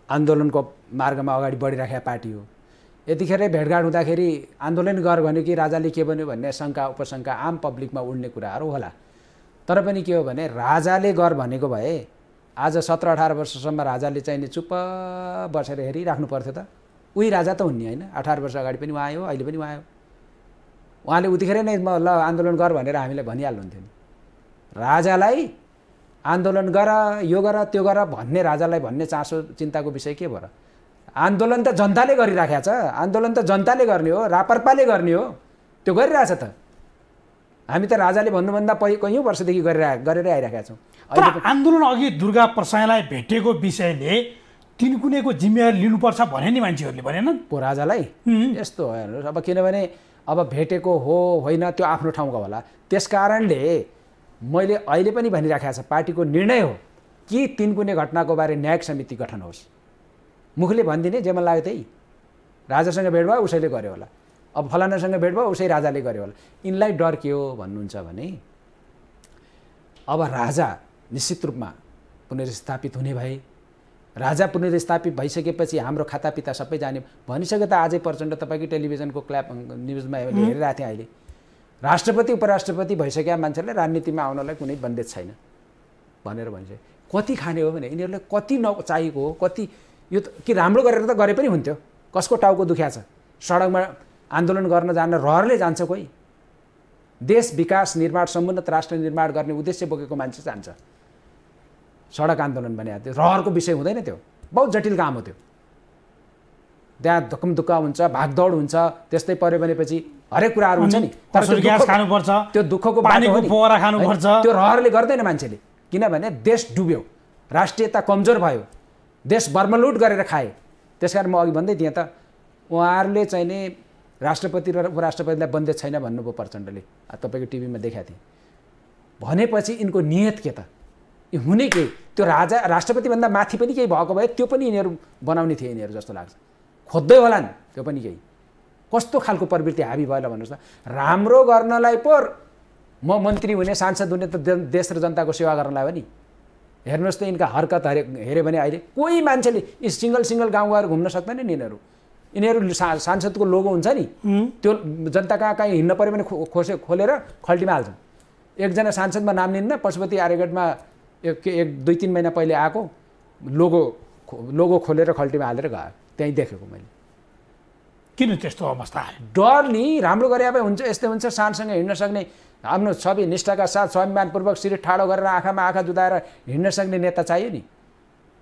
आन्दोलनको मार्गमा अगाडि बढिराखेका पार्टी हो। यतिखेर भेटघाट हुँदाखेरि आन्दोलन गर भन्यो कि राजाले के भन्यो भन्ने शङ्का उपशङ्का आम पब्लिकमा उड्ने कुराहरू होला। तर पनि के हो भने राजाले गर भनेको भए आज 17-18 वर्षसम्म राजाले चाहिने चुप्प बसेर हेरिराख्नु पर्थ्यो त। उही राजा त हुन्ने होइन, 18 वर्ष अगाडि पनि उहाँ आयो, अहिले पनि उहाँ आयो। उहाँले उतिखेर नै म ल आन्दोलन गर भनेर हामीलाई भनिहाल्नुहुन्थ्यो नि। राजालाई आन्दोलन गर, यो गर, त्यो गर भन्ने राजालाई भन्ने चासो चिन्ताको विषय के भयो र? आन्दोलन त जनताले गरिराखेको छ, आन्दोलन त जनताले गर्ने हो, रापरपाले गर्ने हो, त्यो गरिरहेछ त। हामी त राजाले भन्नुभन्दा कैयौँ वर्षदेखि गरेरै आइरहेका छौँ। आन्दोलन अघि दुर्गा प्रसाईलाई भेटेको विषयले तिनकुनेको जिम्मेवारी लिनुपर्छ भने नि मान्छेहरूले भनेनन् पो राजालाई। यस्तो हो हेर्नुहोस्, अब किनभने अब भेटेको हो होइन त्यो आफ्नो ठाउँको होला। त्यस कारणले मैले अहिले पनि भनिराखेको छ, पार्टीको निर्णय हो कि तिनकुने घटनाको बारे न्यायिक समिति गठन होस्। मुखले भनिदिने जे मन लाग्यो त्यही, राजासँग भेट भयो उसैले गर्यो होला, अब फलानासँग भेट भयो उसै राजाले गर्यो होला। यिनलाई डर के हो भन्नुहुन्छ भने अब राजा निश्चित रूपमा पुनर्स्थापित हुने भए, राजा पुनर्स्थापित भइसकेपछि हाम्रो खातापिता सबै जाने भनिसके त आजै प्रचण्ड तपाईँकै टेलिभिजनको न्युजमा हेरिरहेको थिएँ अहिले। राष्ट्रपति उपराष्ट्रपति भइसकेका मान्छेहरूले राजनीतिमा आउनलाई कुनै बन्देज छैन भनेर भनिसक्यो। कति खाने हो भने यिनीहरूलाई कति नचाहिएको हो, कति यो कि राम्रो गरेर त गरे पनि हुन्थ्यो। कसको टाउको दुख्या छ? सडकमा आन्दोलन गर्न जान रहरले जान्छ कोही। देश विकास निर्माण, समुन्नत राष्ट्र निर्माण गर्ने उद्देश्य बोकेको मान्छे जान्छ। सडक आन्दोलन भने रहरको विषय हुँदैन, त्यो बहुत जटिल काम हो। त्यो त्यहाँ धक्कमधुक्का हुन्छ, भागदौड हुन्छ, त्यस्तै पर्यो भनेपछि हरेक कुराहरू हुन्छ नि। तर खानुपर्छ, त्यो दुःखको पानीको पोखरा खानुपर्छ, त्यो रहरले गर्दैन मान्छेले। किनभने देश डुब्यो, राष्ट्रियता कमजोर भयो, देश बर्मलुट गरेर खाए। त्यसकारण म अघि भन्दै थिएँ त, उहाँहरूले चाहिँ नि राष्ट्रपति र उपराष्ट्रपतिलाई बन्देज छैन भन्नुभयो प्रचण्डले, तपाईँको टिभीमा देखाएको थिएँ। भनेपछि यिनको नियत के त, हुने के त्यो राष्ट्रपतिभन्दा माथि पनि केही भएको भए त्यो पनि यिनीहरू बनाउने थिए यिनीहरू जस्तो लाग्छ। खोज्दै होलान् त्यो पनि केही। कस्तो खालको प्रवृत्ति हाबी भयो भन्नुहोस् त। राम्रो गर्नलाई पो म मन्त्री हुने सांसद हुने त देश र जनताको सेवा गर्नलाई हो नि। हेर्नुहोस् त यिनका हरकत हेऱ्यो भने अहिले कोही मान्छेले सिङ्गल गाउँ गएर घुम्न सक्दैन नि यिनीहरू। यिनीहरू सांसदको लोगो हुन्छ नि, त्यो जनता कहाँ हिँड्न पऱ्यो भने खोलेर खल्टीमा हाल्छन्। एकजना सांसदमा नाम लिन्न, पशुपति आर्यगढमा एक 2-3 महिना पहिले आएको लोगो खोलेर खल्टीमा हालेर गयो। त्यहीँ देखेको मैले। किन त्यस्तो अवस्था आयो? डर नि, राम्रो गरे भए हुन्छ, यस्तै हुन्छ, सानसँग हिँड्न सक्ने, आफ्नो सबै निष्ठाका साथ स्वाभिमानपूर्वक शिर ठाडो गरेर आँखामा आँखा जुदाएर हिँड्न सक्ने नेता चाहियो नि।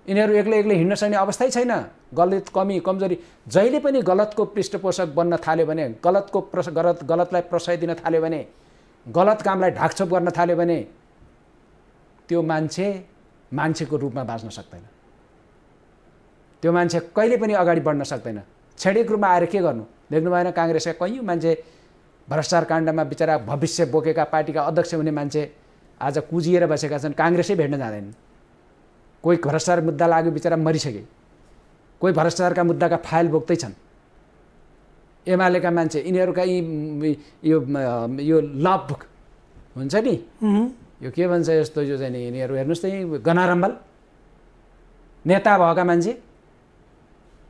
यिनीहरू एक्लै हिँड्न सक्ने अवस्थै छैन। गलत कमजोरी जहिले पनि गलतको पृष्ठपोषक बन्न थाल्यो भने, गलतलाई प्रश्रय दिन थाल्यो भने, गलत कामलाई ढाकछोप गर्न थाल्यो भने त्यो मान्छेको रूपमा बाँच्न सक्दैन। त्यो मान्छे कहिले पनि अगाडि बढ्न सक्दैन। छेडिक रूपमा आएर के गर्नु? देख्नु भएन काङ्ग्रेसका कैयौँ मान्छे भ्रष्टाचार काण्डमा बिचरा भविष्य बोकेका पार्टीका अध्यक्ष हुने मान्छे आज कुजिएर बसेका छन्, काङ्ग्रेसै भेट्न जाँदैनन्। कोही भ्रष्टाचार मुद्दा लाग्यो बिचरा मरिसके, कोही भ्रष्टाचारका मुद्दाका फाइल बोक्दैछन्। एमालेका मान्छे यिनीहरूका यो लभ हुन्छ नि, यो के भन्छ यस्तो यो चाहिँ नि, यिनीहरू हेर्नुहोस् त गनारम्बल नेता भएका मान्छे,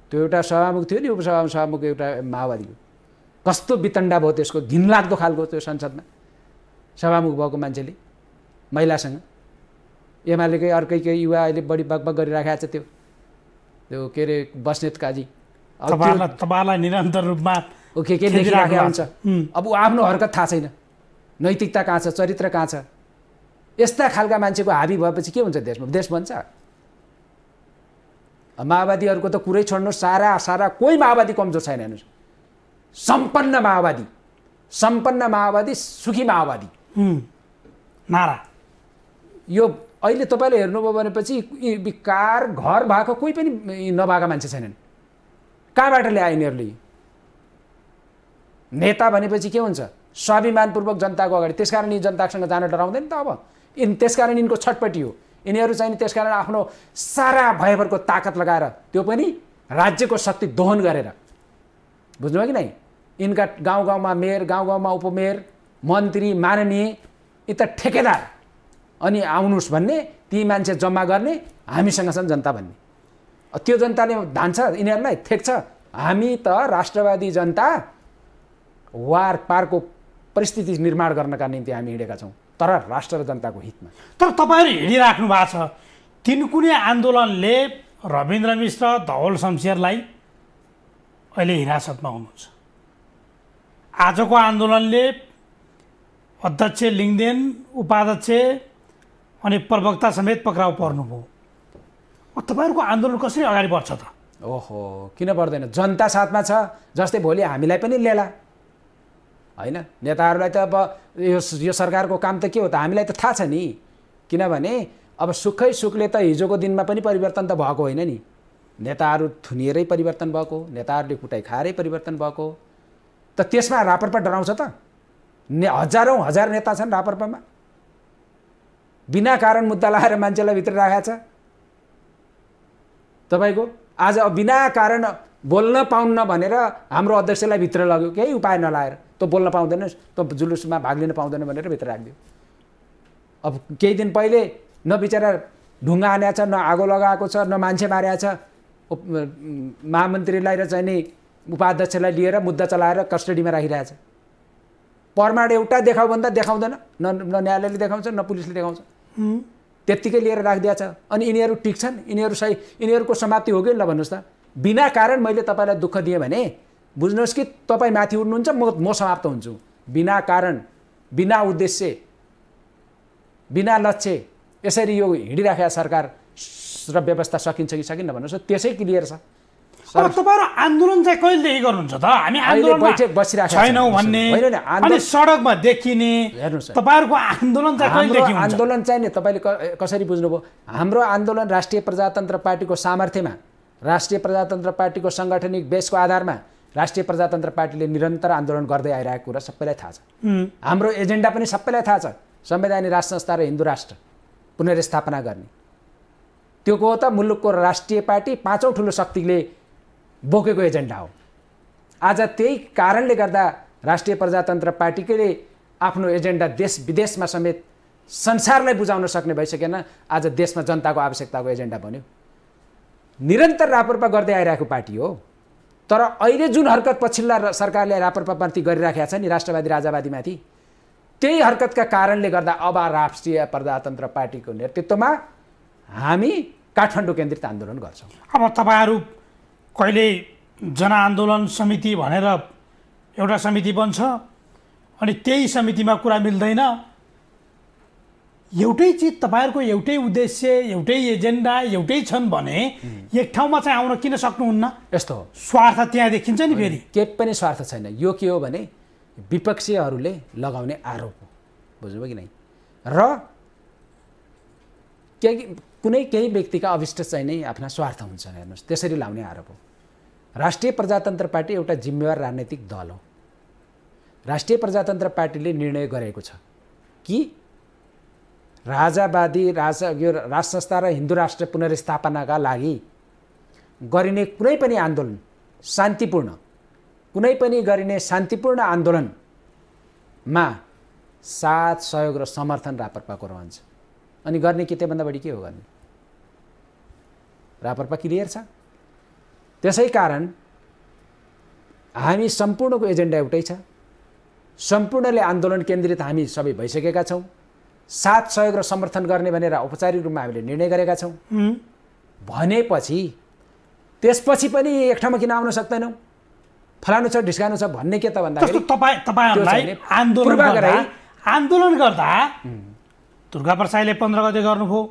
त्यो एउटा सभामुख थियो नि, उपसभामुख एउटा माओवादीको, कस्तो वितण्डा भयो त्यसको, घिनलाग्दो खालको त्यो संसदमा सभामुख भएको मान्छेले महिलासँग। एमालेकै अर्कै युवा अहिले बढी बकबक गरिराखेको छ त्यो के अरे बस्नेत काजी। तपाईँलाई निरन्तर रूपमा के लेखिराखेको हुन्छ। अब ऊ आफ्नो हरकत थाहा छैन, नैतिकता कहाँ छ, चरित्र कहाँ छ। यस्ता खालका मान्छेको हाबी भएपछि के हुन्छ देशमा? देश बन्छ। माओवादीहरूको त कुरै छोड्नु, सारा कोही माओवादी कमजोर छैन। हेर्नुहोस्, सम्पन्न माओवादी सुखी माओवादी नारा। यो अहिले तपाईँले हेर्नुभयो भनेपछि विकार घर भएको कोही पनि नभएका मान्छे छैनन्। कहाँबाट ल्याए यिनीहरूले? नेता भनेपछि के हुन्छ? स्वाभिमानपूर्वक जनताको अगाडि। त्यसकारण यी जनतासँग जान डराउँदैन त। अब त्यसकारण यिनको छटपट्टि हो। यिनीहरू चाहिँ त्यसकारण आफ्नो सारा भयभरको ताकत लगाएर, त्यो पनि राज्यको शक्ति दोहन गरेर, बुझ्नुभयो कि नै? यिनका गाउँ-गाउँमा मेयर, गाउँ-गाउँमा उपमेयर, मन्त्री, माननीय, यी त ठेकेदार अनि आउनुहोस् भन्ने, ती मान्छे जम्मा गर्ने, हामीसँग छन् जनता भन्ने। त्यो जनताले धान्छ यिनीहरूलाई, थेक्छ। हामी त राष्ट्रवादी जनता वार पारको परिस्थिति निर्माण गर्नका निम्ति हामी हिँडेका छौँ, तर राष्ट्र र जनताको हितमा। तर तपाईँहरू हिँडिराख्नु भएको छ। तिनकुने आन्दोलनले रविन्द्र मिश्र, धवल शमशेरलाई अहिले हिरासतमा हुनुहुन्छ। आजको आन्दोलनले अध्यक्ष लिङ्गदेन, उपाध्यक्ष अनि प्रवक्ता समेत पक्राउ पर्नुभयो। तपाईँहरूको आन्दोलन कसरी अगाडि बढ्छ त? ओहो, किन बढ्दैन? जनता साथमा छ। जस्तै भोलि हामीलाई पनि लिएला होइन? नेताहरूलाई त अब यो सरकारको काम त के हो त? हामीलाई त थाहा छ नि। किनभने अब सुखै सुखले त हिजोको दिनमा पनि परिवर्तन त भएको होइन नि। नेताहरू थुनिएरै परिवर्तन भएको, नेताहरूले कुटाइ खाएरै परिवर्तन भएको। त त्यसमा राप्रपा डराउँछ त? हजार नेता छन् राप्रपामा, बिना कारण मुद्दा लगाएर मान्छेलाई भित्र राखेको छ। तपाईँको आज बिना कारण बोल्न पाउन्न भनेर हाम्रो अध्यक्षलाई भित्र लग्यो, केही उपाय नलाएर। तँ बोल्न पाउँदैन, तँ जुलुसमा भाग लिन पाउँदैन भनेर भित्र राखिदियो। अब केही दिन पहिले न बिचरा ढुङ्गा हानेको छ, न आगो लगाएको छ, न मान्छे मारेको छ। महामन्त्रीलाई र चाहिँ नि उपाध्यक्षलाई लिएर मुद्दा चलाएर कस्टडीमा राखिरहेछ। प्रमाण एउटा देखाउ भन्दा देखाउँदैन, न न्यायालयले देखाउँछ, न पुलिसले देखाउँछ। त्यत्तिकै लिएर राखिदिएको छ। अनि यिनीहरू टिक्छन्? यिनीहरूको समाप्ति हो कि ल भन्नुहोस् त? बिना कारण मैले तपाईँलाई दुःख दिएँ भने बुझ्नुहोस् कि तपाईँ माथि उठ्नुहुन्छ, म समाप्त हुन्छु। बिना कारण, बिना उद्देश्य, बिना लक्ष्य यसरी यो हिँडिराखेका सरकार र व्यवस्था सकिन्छ कि सकिन्न भन्नुहोस्। त्यसै क्लियर छ। अब तपाईहरु आन्दोलन चाहिँ कहिलेदेखि गर्नुहुन्छ त? हामी आन्दोलन बैठक बसिराखेका छैनौँ भन्ने अनि सडकमा देखिने तपाईहरुको आन्दोलन चाहिँ कहिलेदेखि हुन्छ? आन्दोलन चाहिँ नि तपाईले कसरी बुझ्नुभयो? हाम्रो आन्दोलन राष्ट्रिय प्रजातन्त्र पार्टीको सामर्थ्यमा, राष्ट्रिय प्रजातन्त्र पार्टीको सांगठनिक बेसको आधारमा राष्ट्रिय प्रजातन्त्र पार्टीले निरन्तर आन्दोलन गर्दै आइरहेको कुरा सबैलाई थाहा छ। हाम्रो एजेन्डा पनि सबैलाई थाहा छ, संवैधानिक राष्ट्र संस्था र हिन्दू राष्ट्र पुनर्स्थापना गर्ने। त्यो को त मुलुकको राष्ट्रिय पार्टी पाँचौं ठुलो शक्तिले बोकेको एजेन्डा हो। आज त्यही कारणले गर्दा राष्ट्रिय प्रजातन्त्र पार्टीले आफ्नो एजेन्डा देश विदेशमा समेत संसारलाई बुझाउन सक्ने भइसकेन। आज देशमा जनताको आवश्यकताको एजेन्डा बन्यो। निरन्तर रापरपा गर्दै आइरहेको पार्टी हो। तर अहिले जुन हरकत पछिल्ला सरकारले रापरपामाथि गरिराखेका छ नि, राष्ट्रवादी राजावादीमाथि, त्यही हरकतका कारणले गर्दा अब राष्ट्रिय प्रजातन्त्र पार्टीको नेतृत्वमा हामी काठमाडौँ केन्द्रित आन्दोलन गर्छौँ। अब तपाईहरु कहिले जनआन्दोलन समिति भनेर एउटा समिति बन्छ अनि त्यही समितिमा कुरा मिल्दैन, एउटै चिज तपाईहरुको एउटै उद्देश्य एउटै एजेन्डा एउटै छन् भने एक ठाउँमा चाहिँ आउन किन सक्नुहुन्न? यस्तो हो, स्वार्थ त्यहाँ देखिन्छ नि। फेरि केही पनि स्वार्थ छैन। यो के हो भने विपक्षीहरूले लगाउने आरोप हो, बुझ्नुभयो कि नै? र केही व्यक्तिका अभिष्ट चाहिँ नै आफ्ना स्वार्थ हुन्छन्, हेर्नुहोस्, त्यसरी लाउने आरोप हो। राष्ट्रिय प्रजातन्त्र पार्टी एउटा जिम्मेवार राजनैतिक दल हो। राष्ट्रिय प्रजातन्त्र पार्टीले निर्णय गरेको छ कि राजावादी राष्ट्र संस्था र हिन्दू राष्ट्र पुनर्स्थापनाका लागि गरिने कुनै पनि आन्दोलन शान्तिपूर्ण, कुनै पनि गरिने शान्तिपूर्ण आन्दोलनमा साथ, सहयोग र समर्थन रापरपाको रहन्छ। अनि गर्ने कि त्योभन्दा बढी के हो गर्ने? रापरपा क्लियर छ। त्यसै कारण हामी सम्पूर्णको एजेन्डा एउटै छ। सम्पूर्णले आन्दोलन केन्द्रित हामी सबै भइसकेका छौँ। साथ, सहयोग र समर्थन गर्ने भनेर औपचारिक रूपमा हामीले निर्णय गरेका छौँ। भनेपछि त्यसपछि पनि एक ठाउँमा किन आउन सक्दैनौँ? फलानु छ, ढिस्कानु छ भन्ने के त भन्दाखेरि तपाईहरुलाई आन्दोलन गर्दा दुर्गा प्रसाईले 15 गते गर्नुभयो,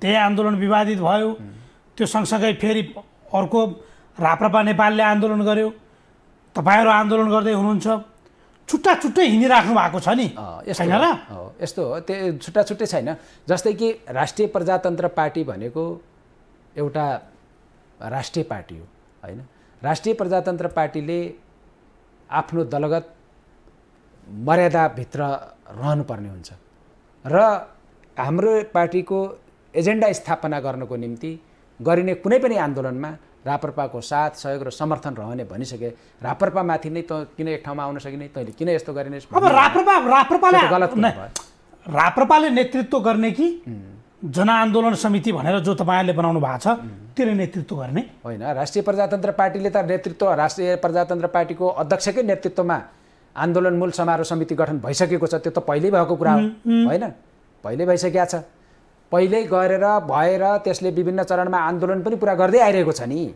त्यही आन्दोलन विवादित भयो। त्यो सँगसँगै फेरि अर्को राप्रपा नेपालले आन्दोलन गर्यो, तपाईहरु आन्दोलन गर्दै हुनुहुन्छ। छुट्टा छुट्टै हिँडिराख्नु भएको छ नि, छैन र? यस्तो हो, त्यो छुट्टा छुट्टै छैन। जस्तै कि राष्ट्रिय प्रजातन्त्र पार्टी भनेको एउटा राष्ट्रिय पार्टी हो, हैन? राष्ट्रिय प्रजातन्त्र पार्टीले आफ्नो दलगत मर्यादाभित्र रहनुपर्ने हुन्छ र हाम्रो पार्टीको एजेन्डा स्थापना गर्नको निम्ति गरिने कुनै पनि आन्दोलनमा रापरपाको साथ, सहयोग र समर्थन रहने भनिसके। रापरपामाथि नै त किन एक ठाउँमा आउन सकिने? तैँले किन यस्तो गरिनेस्? अब राप्रपाले नेतृत्व गर्ने कि जनआन्दोलन समिति भनेर जो तपाईहरुले बनाउनु भएको छ त्यसले नेतृत्व गर्ने? होइन, राष्ट्रिय प्रजातन्त्र पार्टीले त नेतृत्व, राष्ट्रिय प्रजातन्त्र पार्टीको अध्यक्षकै नेतृत्वमा आन्दोलन मूल समारोह समिति गठन भइसकेको छ। त्यो त पहिल्यै भएको कुरा हो, होइन? पहिल्यै भइसकेको छ। पहिल्यै गरेर भएर त्यसले विभिन्न चरणमा आन्दोलन पनि पुरा गर्दै आइरहेको छ नि।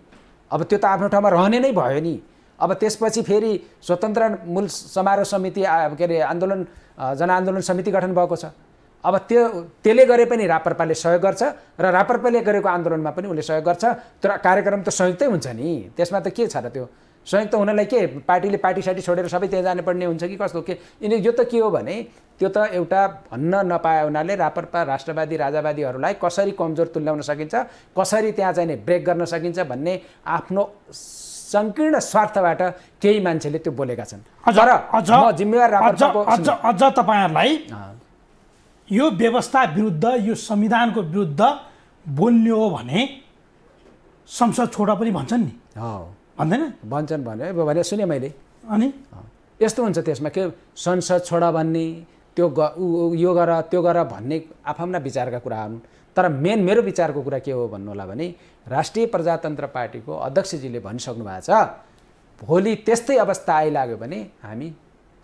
अब त्यो त आफ्नो ठाउँमा रहने नै भयो नि। अब त्यसपछि फेरि स्वतन्त्र मूल समारोह समिति के अरे आन्दोलन जनआन्दोलन समिति गठन भएको छ। अब त्यसले गरे पनि रापरपाले सहयोग गर्छ र रापरपाले गरेको आन्दोलनमा पनि उसले सहयोग गर्छ। तर कार्यक्रम त संयुक्तै हुन्छ नि, त्यसमा त के छ र? त्यो संयुक्त हुनलाई के पार्टीले पार्टी छोडेर सबै त्यहाँ जानुपर्ने हुन्छ कि कस्तो? के यो त के हो भने त्यो त एउटा भन्न नपाए हुनाले रापरपा राष्ट्रवादी राजावादीहरूलाई कसरी कमजोर तुल्याउन सकिन्छ, कसरी त्यहाँ चाहिँ ब्रेक गर्न सकिन्छ भन्ने आफ्नो संकीर्ण स्वार्थबाट केही मान्छेले त्यो बोलेका छन्। तर म जिम्मेवार रापरपाको अझ तपाईहरुलाई यो व्यवस्था विरुद्ध, यो संविधानको विरुद्ध बोल्ने हो भने संसद छोड पनि भन्छन् नि, भन्दैन? भन्छन् भने सुने मैले। अनि यस्तो हुन्छ त्यसमा के संसद छोड भन्ने, त्यो यो गर त्यो गर भन्ने आफ्ना विचारका कुरा हुन्। तर मेरो विचारको कुरा के हो भन्नु होला भने राष्ट्रिय प्रजातन्त्र पार्टीको अध्यक्षजीले भनिसक्नु भएको छ, भोलि त्यस्तै अवस्था आइलाग्यो भने हामी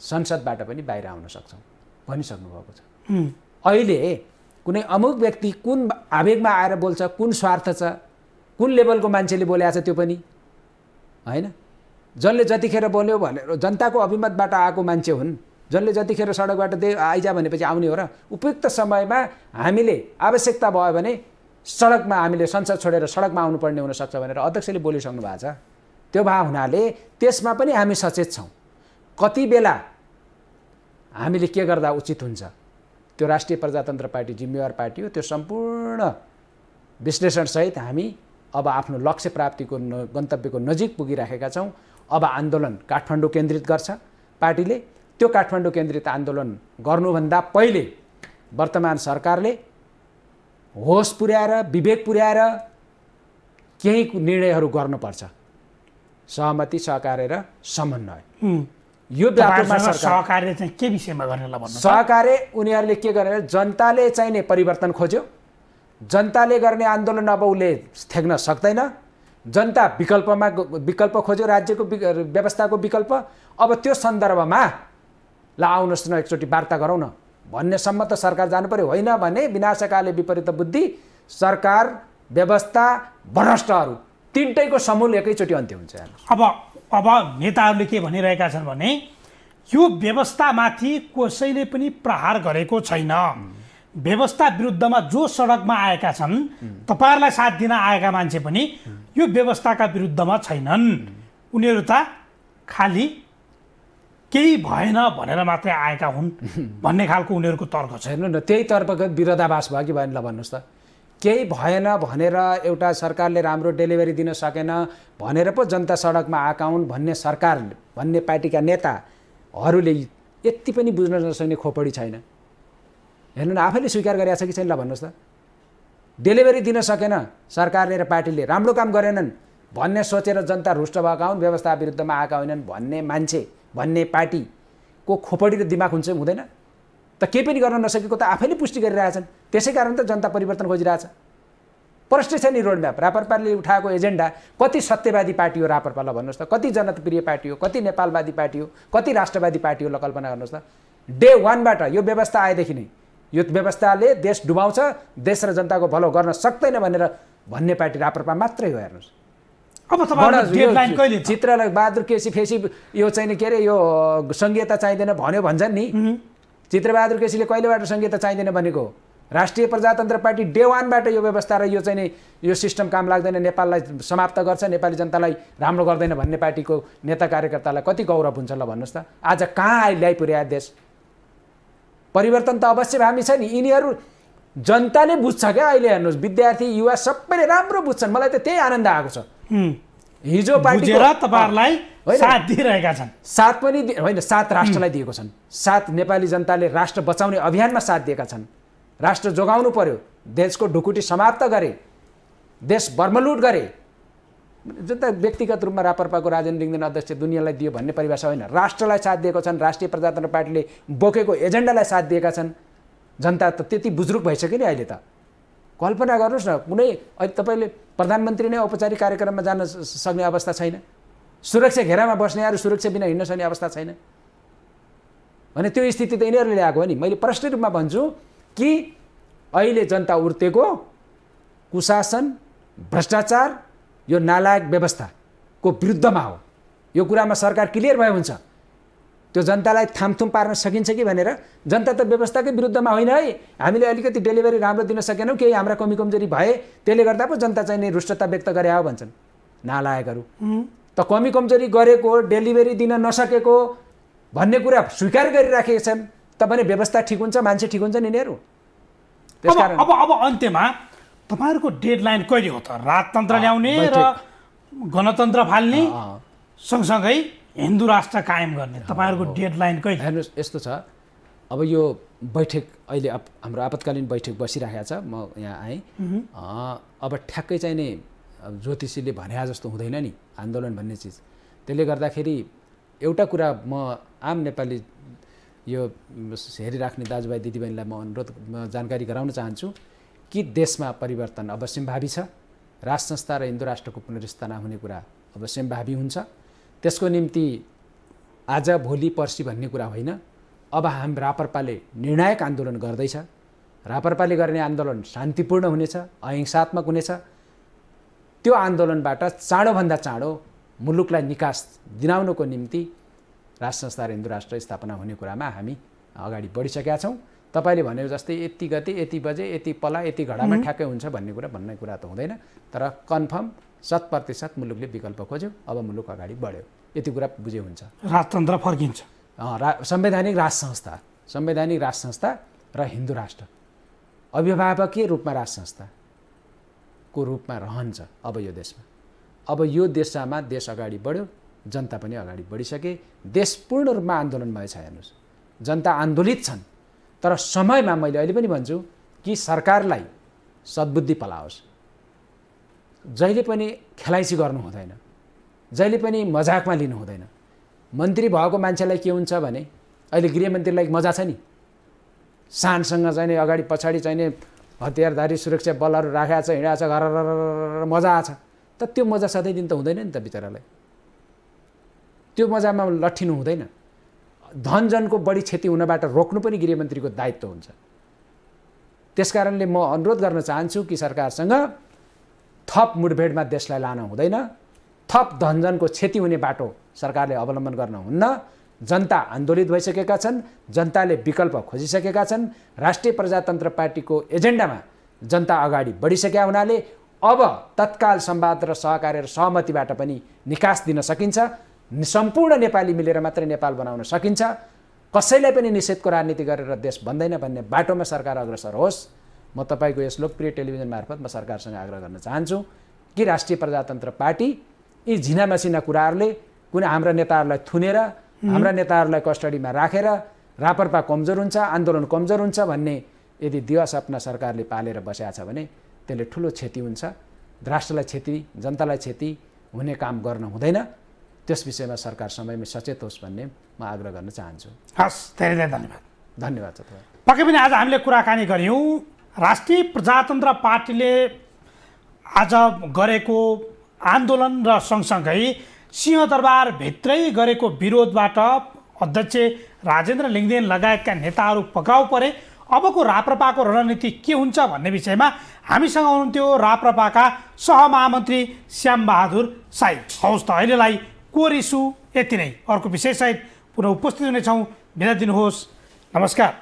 संसदबाट पनि बाहिर आउन सक्छौँ भनिसक्नु भएको छ। अहिले कुनै अमुक व्यक्ति कुन आवेगमा आएर बोल्छ, कुन स्वार्थ छ, कुन लेभलको मान्छेले बोलेको छ त्यो पनि हैन। जसले जतिखेर बोल्यो भनेर जनताको अभिमतबाट आएको मान्छे हुन्, जसले जतिखेर सडकबाट आइजा भनेपछि आउने हो र? उपयुक्त समयमा हामीले आवश्यकता भयो भने सडकमा हामीले संसद छोडेर सडकमा आउनुपर्ने हुनसक्छ भनेर अध्यक्षले बोलिसक्नु भएको छ। त्यो भए हुनाले त्यसमा पनि हामी सचेत छौँ। कति बेला हामीले के गर्दा उचित हुन्छ, त्यो राष्ट्रिय प्रजातन्त्र पार्टी जिम्मेवार पार्टी हो। त्यो सम्पूर्ण विश्लेषणसहित हामी अब आफ्नो लक्ष्य प्राप्तिको गन्तव्यको नजिक पुगिराखेका छौँ। अब आन्दोलन काठमाडौँ केन्द्रित गर्छ पार्टीले। त्यो काठमाडौँ केन्द्रित आन्दोलन गर्नुभन्दा पहिले वर्तमान सरकारले होस पुर्याएर विवेक पुर्याएर केही निर्णयहरू गर्नुपर्छ। सहमति, सहकार्य र समन्वय। यो बाटोमा सहकार्य चाहिँ के विषयमा गर्नेला भन्नु? सहकार्य उनीहरूले के गरेर जनताले चाहिने परिवर्तन खोज्यो। जनताले गर्ने आन्दोलन अब उसले थ्याक्न सक्दैन। जनता विकल्प खोज्यो, राज्यको व्यवस्थाको विकल्प। अब त्यो सन्दर्भमा ल आउनुहोस् न एकचोटि वार्ता गरौँ न भन्नेसम्म त सरकार जानु पर्यो। होइन भने विनाशकाले विपरीत बुद्धि, सरकार, व्यवस्था, भ्रष्टहरू तिनटैको समूल एकैचोटि अन्त्य हुन्छ। अब नेताहरूले के भनिरहेका छन् भने यो व्यवस्थामाथि कसैले पनि प्रहार गरेको छैन। व्यवस्था विरुद्धमा जो सडकमा आएका छन्, तपाईँहरूलाई साथ दिन आएका मान्छे पनि यो व्यवस्थाका विरुद्धमा छैनन्। उनीहरू त खालि केही भएन भनेर मात्रै आएका हुन् भन्ने खालको उनीहरूको तर्क छ। हेर्नु न, त्यही तर्फको विरोधाभास भयो कि भएन ल भन्नुहोस् त। केही भएन भनेर एउटा सरकारले राम्रो डेलिभरी दिन सकेन भनेर पो जनता सडकमा आएका हुन् भन्ने सरकार भन्ने पार्टीका नेताहरूले यति पनि बुझ्न नसक्ने खोपडी छैन। हेर्नु न, आफैले स्वीकार गरेका छ कि छैन ल भन्नुहोस् त। डेलिभरी दिन सकेन सरकारले र पार्टीले, राम्रो काम गरेनन् भन्ने सोचेर जनता रुष्ट भएका हुन्, व्यवस्था विरुद्धमा आएका होइनन् भन्ने मान्छे भन्ने पार्टीको खोपडी र दिमाग हुन्छ हुँदैन त? केही पनि गर्न नसकेको त आफैले पुष्टि गरिरहेछन्। त्यसै कारण त जनता परिवर्तन खोजिरहेछ। प्रष्टै छ नि रोडम्याप। रापरपाले उठाएको एजेन्डा कति सत्यवादी पार्टी हो रापरपा ल भन्नुहोस् त? कति जनताप्रिय पार्टी हो, कति नेपालवादी पार्टी हो, कति राष्ट्रवादी पार्टी हो ल कल्पना गर्नुहोस् त। डे 1 बाट यो व्यवस्था आएदेखि नै यो व्यवस्थाले देश डुबाउँछ, देश र जनताको भलो गर्न सक्दैन भनेर भन्ने पार्टी रापरपा मात्रै हो। हेर्नुहोस् अब तपाईहरुको डेडलाइन कहिले? चित्रलाई बहादुर केसी फेसी यो चाहिँ के अरे यो संहिता चाहिँदैन भन्यो भन्छन् नि। चित्रबहादुर केसीले कहिलेबाट संहिता चाहिँदैन भनेको? राष्ट्रिय प्रजातन्त्र पार्टी डे 1 बाट यो व्यवस्था र यो चाहिँ नि यो सिस्टम काम लाग्दैन, नेपाललाई समाप्त गर्छ, नेपाली जनतालाई राम्रो गर्दैन भन्ने पार्टीको नेता कार्यकर्तालाई कति गौरव हुन्छ ल भन्नुहोस् त? आज कहाँ ल्याइपुर्यायो देश? परिवर्तन त अवश्य हामी छ नि। यिनीहरू जनताले बुझ्छ क्या अहिले। हेर्नुहोस्, विद्यार्थी युवा सबैले राम्रो बुझ्छन्। मलाई त त्यही आनन्द आएको छ। हिजो पार्टी तपाईहरुलाई साथ दिइरहेका छन्। साथ पनि होइन, साथ राष्ट्रलाई दिएको छन्। साथ नेपाली जनताले राष्ट्र बचाउने अभियानमा साथ दिएका छन्। राष्ट्र जोगाउनु पर्यो, देशको ढुकुटी समाप्त गरे, देश बर्मलुट गरे। जनता व्यक्तिगत रूपमा रापरपाको राजेन्द्र लिङ्गदेन अध्यक्ष दुनियाँलाई दियो भन्ने परिभाषा होइन। राष्ट्रलाई साथ दिएको छन्। राष्ट्रिय प्रजातन्त्र पार्टीले बोकेको एजेन्डालाई साथ दिएका छन्। जनता त त्यति बुजुर्ग भइसक्यो नि अहिले त। कल्पना गर्नुहोस् न, कुनै अहिले तपाईँले प्रधानमन्त्री नै औपचारिक कार्यक्रममा जान सक्ने अवस्था छैन। सुरक्षा घेरामा बस्नेहरू सुरक्षा बिना हिँड्न सक्ने अवस्था छैन भने त्यो स्थिति त यिनीहरूले ल्याएको हो नि। मैले प्रष्ट रूपमा भन्छु कि अहिले जनता उर्तेको कुशासन, भ्रष्टाचार, यो नालायक व्यवस्थाको विरुद्धमा हो। यो कुरामा सरकार क्लियर भयो हुन्छ। त्यो जनतालाई थामथुम पार्न सकिन्छ कि भनेर। जनता त व्यवस्थाकै विरुद्धमा होइन है। हामीले अलिकति डेलिभरी राम्रो दिन सकेनौँ, केही हाम्रा कमी कमजोरी भए, त्यसले गर्दा पो जनता चाहिँ रुष्टता व्यक्त गरे हो भन्छन् नालायकहरू। त कमी कमजोरी गरेको, डेलिभरी दिन नसकेको भन्ने कुरा स्वीकार गरिराखेका छन् त भने व्यवस्था ठिक हुन्छ, मान्छे ठिक हुन्छ नि यिनीहरू। त्यसकारण अब अन्त्यमा तपाईहरुको डेडलाइन कहिले हो त? राजतन्त्र ल्याउने र गणतन्त्र फाल्ने सँगसँगै हिन्दू राष्ट्र कायम गर्ने तपाईहरुको डेडलाइन कहिले? हेर्नुहोस्, यस्तो छ। अब यो बैठक अहिले हाम्रो आपतकालीन बैठक बसिरहेको छ। म यहाँ आएँ। अब ठ्याक्कै चाहिँ नि ज्योतिषीले भने जस्तो हुँदैन नि आन्दोलन भन्ने चिज। त्यसले गर्दाखेरि एउटा कुरा म आम नेपाली यो हेरिराख्ने दाजुभाइ दिदीबहिनीलाई म अनुरोध जानकारी गराउन चाहन्छु कि देशमा परिवर्तन अवश्यम्भावी छ। राष्ट्र संस्था र हिन्दू राष्ट्रको पुनर्स्थापना हुने कुरा अवश्यम्भावी हुन्छ। त्यसको निम्ति आज भोलि पर्सि भन्ने कुरा होइन। अब हाम रापरपाले निर्णायक आन्दोलन गर्दैछ। रापरपाले गर्ने आन्दोलन शान्तिपूर्ण हुनेछ, अहिंसात्मक हुनेछ। त्यो आन्दोलनबाट चाँडोभन्दा चाँडो मुलुकलाई निकास दिलाउनको निम्ति राष्ट्र संस्था र हिन्दू राष्ट्र स्थापना हुने कुरामा हामी अगाडि बढिसकेका छौँ। तपाईँले भनेको जस्तै यति गते यति बजे यति पला यति घडामा ठ्याक्कै हुन्छ भन्ने कुरा त हुँदैन। तर कन्फर्म 100% मुलुकले विकल्प खोज्यो, अब मुलुक अगाडि बढ्यो, यति कुरा बुझे हुन्छ। राजतन्त्र फर्किन्छ। संवैधानिक राज संस्था र हिन्दू राष्ट्र अभिभावकीय रूपमा राज संस्थाको रूपमा रहन्छ अब यो देशमा। अब यो देशमा देश अगाडि बढ्यो, जनता पनि अगाडि बढिसके, देश पूर्ण रूपमा आन्दोलनमय छ। हेर्नुहोस्, जनता आन्दोलित छन्, तर समयमा मैले अहिले पनि भन्छु कि सरकारलाई सद्बुद्धि पलाओस्। जहिले पनि खेलाइसी गर्नु हुँदैन, जहिले पनि मजाकमा लिनु हुँदैन। मन्त्री भएको मान्छेलाई के हुन्छ भने अहिले गृहमन्त्रीलाई मजा छ नि, शानसँग चाहिने अगाडि पछाडि चाहिने हतियारधारी सुरक्षा बलहरू राखेको छ, हिँडेको छ, घर मजा आछ। त त्यो मजा सधैँ दिन त हुँदैन नि त बिचरालाई, त्यो मजामा लट्ठिनु हुँदैन। धनजनको बढी क्षति हुनबाट रोक्नु पनि गृहमन्त्रीको दायित्व हुन्छ। त्यसकारणले म अनुरोध गर्न चाहन्छु कि सरकारसँग थप मुठभेडमा देशलाई लान हुँदैन, थप धनजनको क्षति हुने बाटो सरकारले अवलम्बन गर्न हुन्न। जनता आन्दोलित भइसकेका छन्, जनताले विकल्प खोजिसकेका छन्। राष्ट्रिय प्रजातन्त्र पार्टीको एजेन्डामा जनता अगाडि बढिसकेका हुनाले अब तत्काल संवाद र सहकार्य र सहमतिबाट पनि निकास दिन सकिन्छ। सम्पूर्ण नेपाली मिलेर मात्रै नेपाल बनाउन सकिन्छ। कसैलाई पनि निषेधको राजनीति गरेर देश बन्दैन भन्ने बाटोमा सरकार अग्रसर होस्। म तपाईँको यस लोकप्रिय टेलिभिजन मार्फत म सरकारसँग आग्रह गर्न चाहन्छु कि राष्ट्रिय प्रजातन्त्र पार्टी यी झिनामसिना कुराहरूले कुनै हाम्रा नेताहरूलाई थुनेर, हाम्रा नेताहरूलाई कस्टडीमा राखेर रापरपा कमजोर हुन्छ, आन्दोलन कमजोर हुन्छ भन्ने यदि दिवा सपना सरकारले पालेर बसेको छ भने त्यसले ठुलो क्षति हुन्छ। राष्ट्रलाई क्षति, जनतालाई क्षति हुने काम गर्न हुँदैन। त्यस विषयमा सरकार समयमै सचेत होस् भन्ने म आग्रह गर्न चाहन्छु। हस्, धेरै धेरै धन्यवाद। धन्यवाद छ तपाईँ। पक्कै पनि आज हामीले कुराकानी गऱ्यौँ राष्ट्रिय प्रजातन्त्र पार्टीले आज गरेको आन्दोलन र सँगसँगै सिंहदरबारभित्रै गरेको विरोधबाट अध्यक्ष राजेन्द्र लिङ्गदेन लगायतका नेताहरू पक्राउ परे। अबको राप्रपाको रणनीति के हुन्छ भन्ने विषयमा हामीसँग हुनुहुन्थ्यो राप्रपाका सहमहामन्त्री श्यामबहादुर साई। हवस् त, अहिलेलाई कोर इस्यु यति नै। अर्को विषयसहित पुनः उपस्थित हुनेछौँ। बिदा दिनुहोस्। नमस्कार।